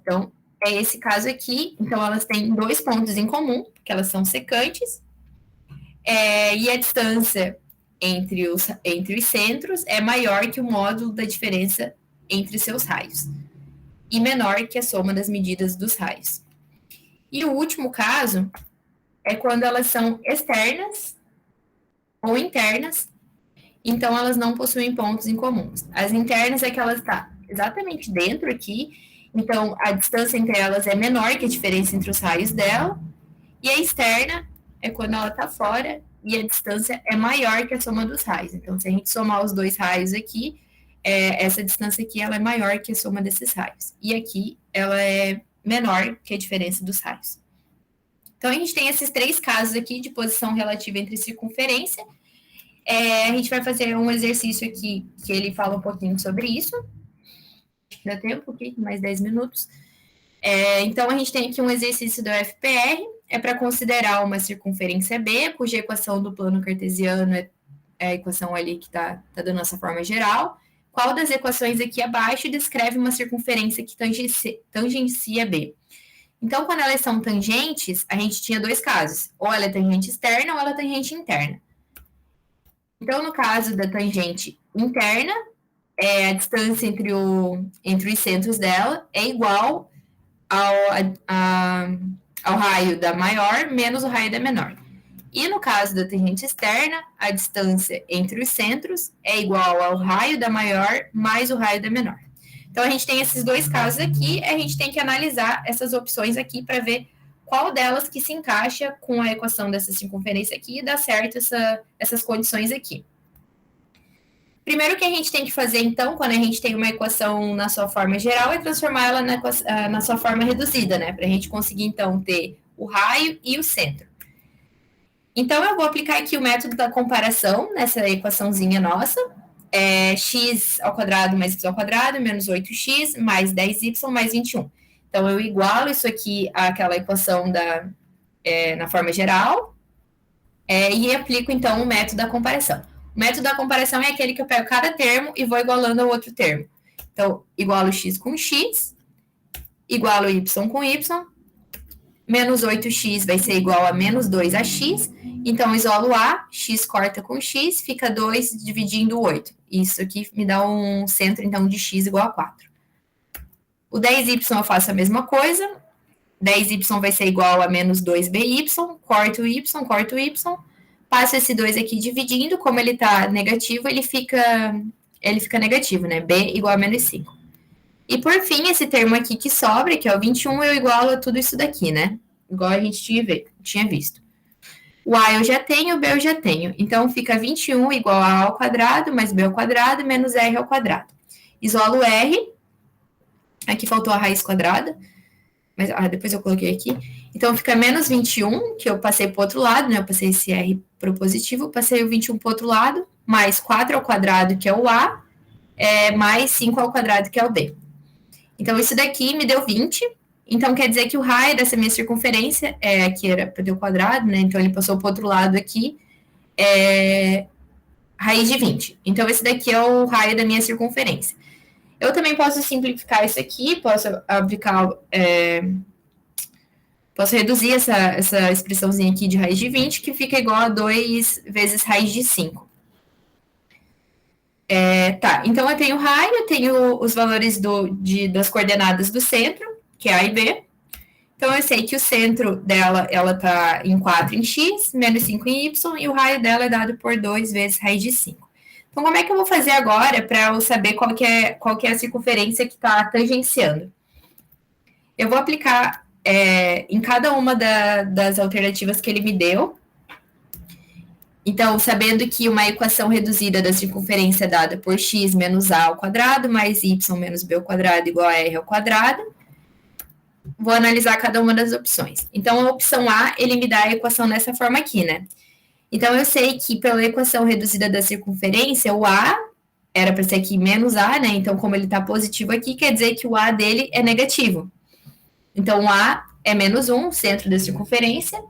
Então, é esse caso aqui. Então, elas têm 2 pontos em comum, que elas são secantes, e a distância entre os centros é maior que o módulo da diferença entre seus raios, e menor que a soma das medidas dos raios. E o último caso é quando elas são externas ou internas, então elas não possuem pontos em comuns. As internas é que elas estão exatamente dentro aqui, então a distância entre elas é menor que a diferença entre os raios dela, e a externa é quando ela está fora e a distância é maior que a soma dos raios. Então, se a gente somar os dois raios aqui, essa distância aqui ela é maior que a soma desses raios. E aqui ela é menor que a diferença dos raios. Então, a gente tem esses 3 casos aqui de posição relativa entre circunferência. A gente vai fazer um exercício aqui que ele fala um pouquinho sobre isso. Acho que dá tempo aqui, mais 10 minutos. Então, a gente tem aqui um exercício do FPR, é para considerar uma circunferência B, cuja equação do plano cartesiano é a equação ali que está dando nossa forma geral. Qual das equações aqui abaixo descreve uma circunferência que tangencia B? Então, quando elas são tangentes, a gente tinha 2 casos. Ou ela é tangente externa ou ela é tangente interna. Então, no caso da tangente interna, a distância entre os centros dela é igual ao raio da maior menos o raio da menor. E no caso da tangente externa, a distância entre os centros é igual ao raio da maior mais o raio da menor. Então, a gente tem esses 2 casos aqui, a gente tem que analisar essas opções aqui para ver qual delas que se encaixa com a equação dessa circunferência aqui e dá certo essas condições aqui. Primeiro que a gente tem que fazer, então, quando a gente tem uma equação na sua forma geral, é transformar ela na sua forma reduzida, né? Para a gente conseguir, então, ter o raio e o centro. Então, eu vou aplicar aqui o método da comparação nessa equaçãozinha nossa. X ao quadrado mais y ao quadrado, menos 8x, mais 10y, mais 21. Então, eu igualo isso aqui àquela equação na forma geral e aplico, então, o método da comparação. O método da comparação é aquele que eu pego cada termo e vou igualando ao outro termo. Então, igualo x com x, igualo y com y, menos 8x vai ser igual a menos 2ax, então isolo A, x corta com x, fica 2 dividindo 8. Isso aqui me dá um centro, então, de x igual a 4. O 10y eu faço a mesma coisa, 10y vai ser igual a menos 2by, corto o y, passo esse 2 aqui dividindo, como ele está negativo, ele fica negativo, né? B igual a menos 5. E por fim, esse termo aqui que sobra, que é o 21, eu igualo a tudo isso daqui, né? Igual a gente tinha visto. O A eu já tenho, o B eu já tenho. Então, fica 21 igual a ao quadrado, mais B ao quadrado, menos R ao quadrado. Isolo R. Aqui faltou a raiz quadrada. Mas depois eu coloquei aqui. Então, fica menos 21, que eu passei para o outro lado, né? Eu passei esse R para o positivo, passei o 21 para o outro lado, mais 4 ao quadrado, que é o A, mais 5 ao quadrado, que é o B. Então, isso daqui me deu 20. Então, quer dizer que o raio dessa minha circunferência, aqui era para ter o quadrado, né? Então, ele passou para o outro lado aqui, raiz de 20. Então, esse daqui é o raio da minha circunferência. Eu também posso simplificar isso aqui, posso aplicar, posso reduzir essa expressãozinha aqui de raiz de 20, que fica igual a 2 vezes raiz de 5. Tá, então eu tenho raio, eu tenho os valores das coordenadas do centro, que é A e B. Então eu sei que o centro dela, ela tá em 4 em x, menos 5 em y, e o raio dela é dado por 2 vezes raiz de 5. Então, como é que eu vou fazer agora para eu saber qual que é a circunferência que está tangenciando? Eu vou aplicar em cada uma das alternativas que ele me deu. Então, sabendo que uma equação reduzida da circunferência é dada por x menos a ao quadrado, mais y menos b ao quadrado igual a r ao quadrado, vou analisar cada uma das opções. Então, a opção A, ele me dá a equação nessa forma aqui, né? Então, eu sei que pela equação reduzida da circunferência, o A era para ser aqui menos A, né? Então, como ele está positivo aqui, quer dizer que o A dele é negativo. Então, o A é menos 1, centro da circunferência.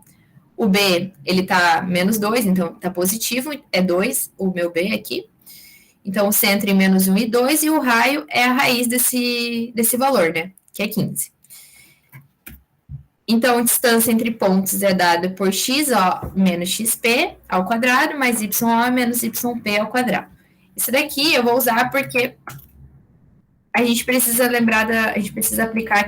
O B, ele está menos 2, então está positivo, é 2, o meu B aqui. Então, o centro em menos 1 e 2, e o raio é a raiz desse valor, né? Que é 15. Então, a distância entre pontos é dada por xo menos xp ao quadrado, mais yo menos yp ao quadrado. Isso daqui eu vou usar porque a gente precisa lembrar a gente precisa aplicar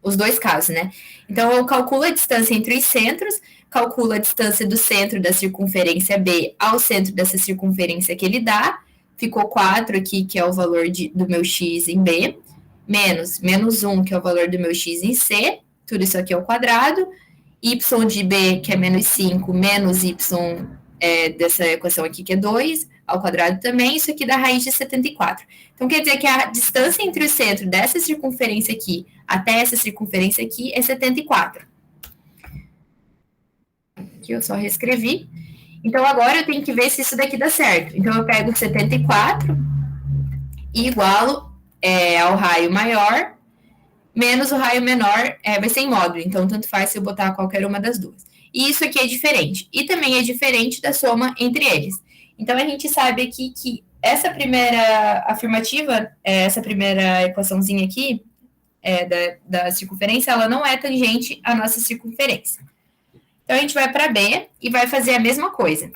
os dois casos, né? Então, eu calculo a distância entre os centros, calculo a distância do centro da circunferência B ao centro dessa circunferência que ele dá, ficou 4 aqui, que é o valor do meu x em B, menos 1, que é o valor do meu x em C, tudo isso aqui ao quadrado, y de B, que é menos 5, menos y dessa equação aqui, que é 2, ao quadrado também, isso aqui dá raiz de 74. Então, quer dizer que a distância entre o centro dessa circunferência aqui até essa circunferência aqui é 74. Aqui eu só reescrevi. Então, agora eu tenho que ver se isso daqui dá certo. Então, eu pego 74 e igualo ao raio maior, menos o raio menor, vai ser em módulo. Então, tanto faz se eu botar qualquer uma das duas. E isso aqui é diferente. E também é diferente da soma entre eles. Então, a gente sabe aqui que essa primeira afirmativa, essa primeira equaçãozinha aqui, da circunferência, ela não é tangente à nossa circunferência. Então, a gente vai para B e vai fazer a mesma coisa.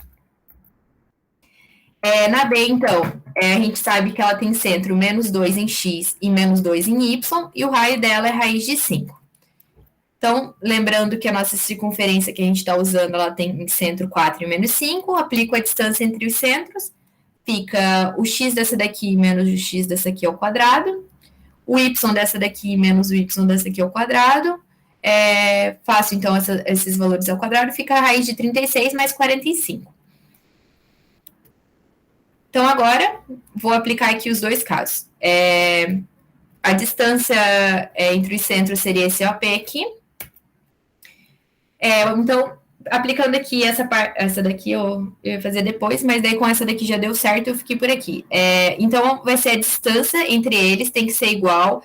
Na B, então, a gente sabe que ela tem centro menos 2 em x e menos 2 em y, e o raio dela é raiz de 5. Então, lembrando que a nossa circunferência que a gente está usando, ela tem centro 4 e menos 5, aplico a distância entre os centros, fica o x dessa daqui menos o x dessa aqui ao quadrado, o y dessa daqui menos o y dessa aqui ao quadrado, faço então esses valores ao quadrado, fica a raiz de 36 mais 45. Então, agora, vou aplicar aqui os dois casos. A distância entre os centros seria esse OP aqui. Então, aplicando aqui essa daqui eu ia fazer depois, mas daí com essa daqui já deu certo, eu fiquei por aqui. Então, vai ser a distância entre eles, tem que ser igual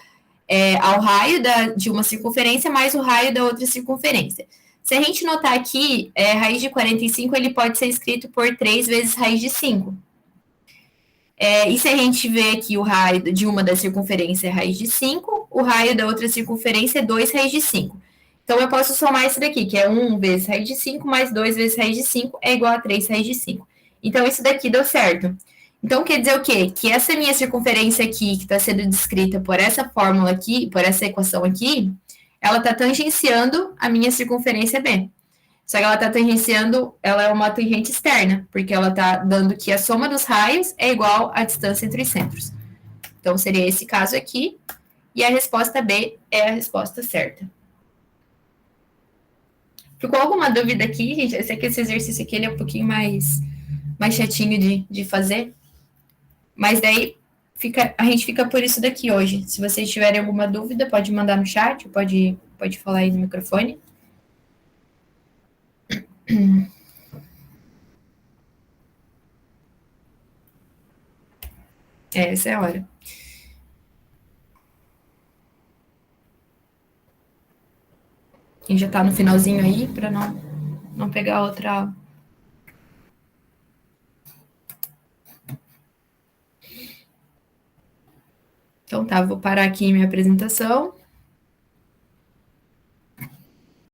ao raio de uma circunferência mais o raio da outra circunferência. Se a gente notar aqui, raiz de 45, ele pode ser escrito por 3 vezes raiz de 5. E se a gente vê aqui o raio de uma da circunferência é raiz de 5, o raio da outra circunferência é 2 raiz de 5. Então, eu posso somar isso daqui, que é 1 vezes raiz de 5 mais 2 vezes raiz de 5 é igual a 3 raiz de 5. Então, isso daqui deu certo. Então, quer dizer o quê? Que essa minha circunferência aqui, que está sendo descrita por essa fórmula aqui, por essa equação aqui, ela está tangenciando a minha circunferência B. Só que ela está tangenciando, ela é uma tangente externa, porque ela está dando que a soma dos raios é igual à distância entre os centros. Então, seria esse caso aqui, e a resposta B é a resposta certa. Ficou alguma dúvida aqui, gente? Eu sei que esse exercício aqui ele é um pouquinho mais chatinho de fazer, mas daí a gente fica por isso daqui hoje. Se vocês tiverem alguma dúvida, pode mandar no chat, pode falar aí no microfone. Essa é a hora. Quem já tá no finalzinho aí, para não pegar outra. Então tá, vou parar aqui minha apresentação.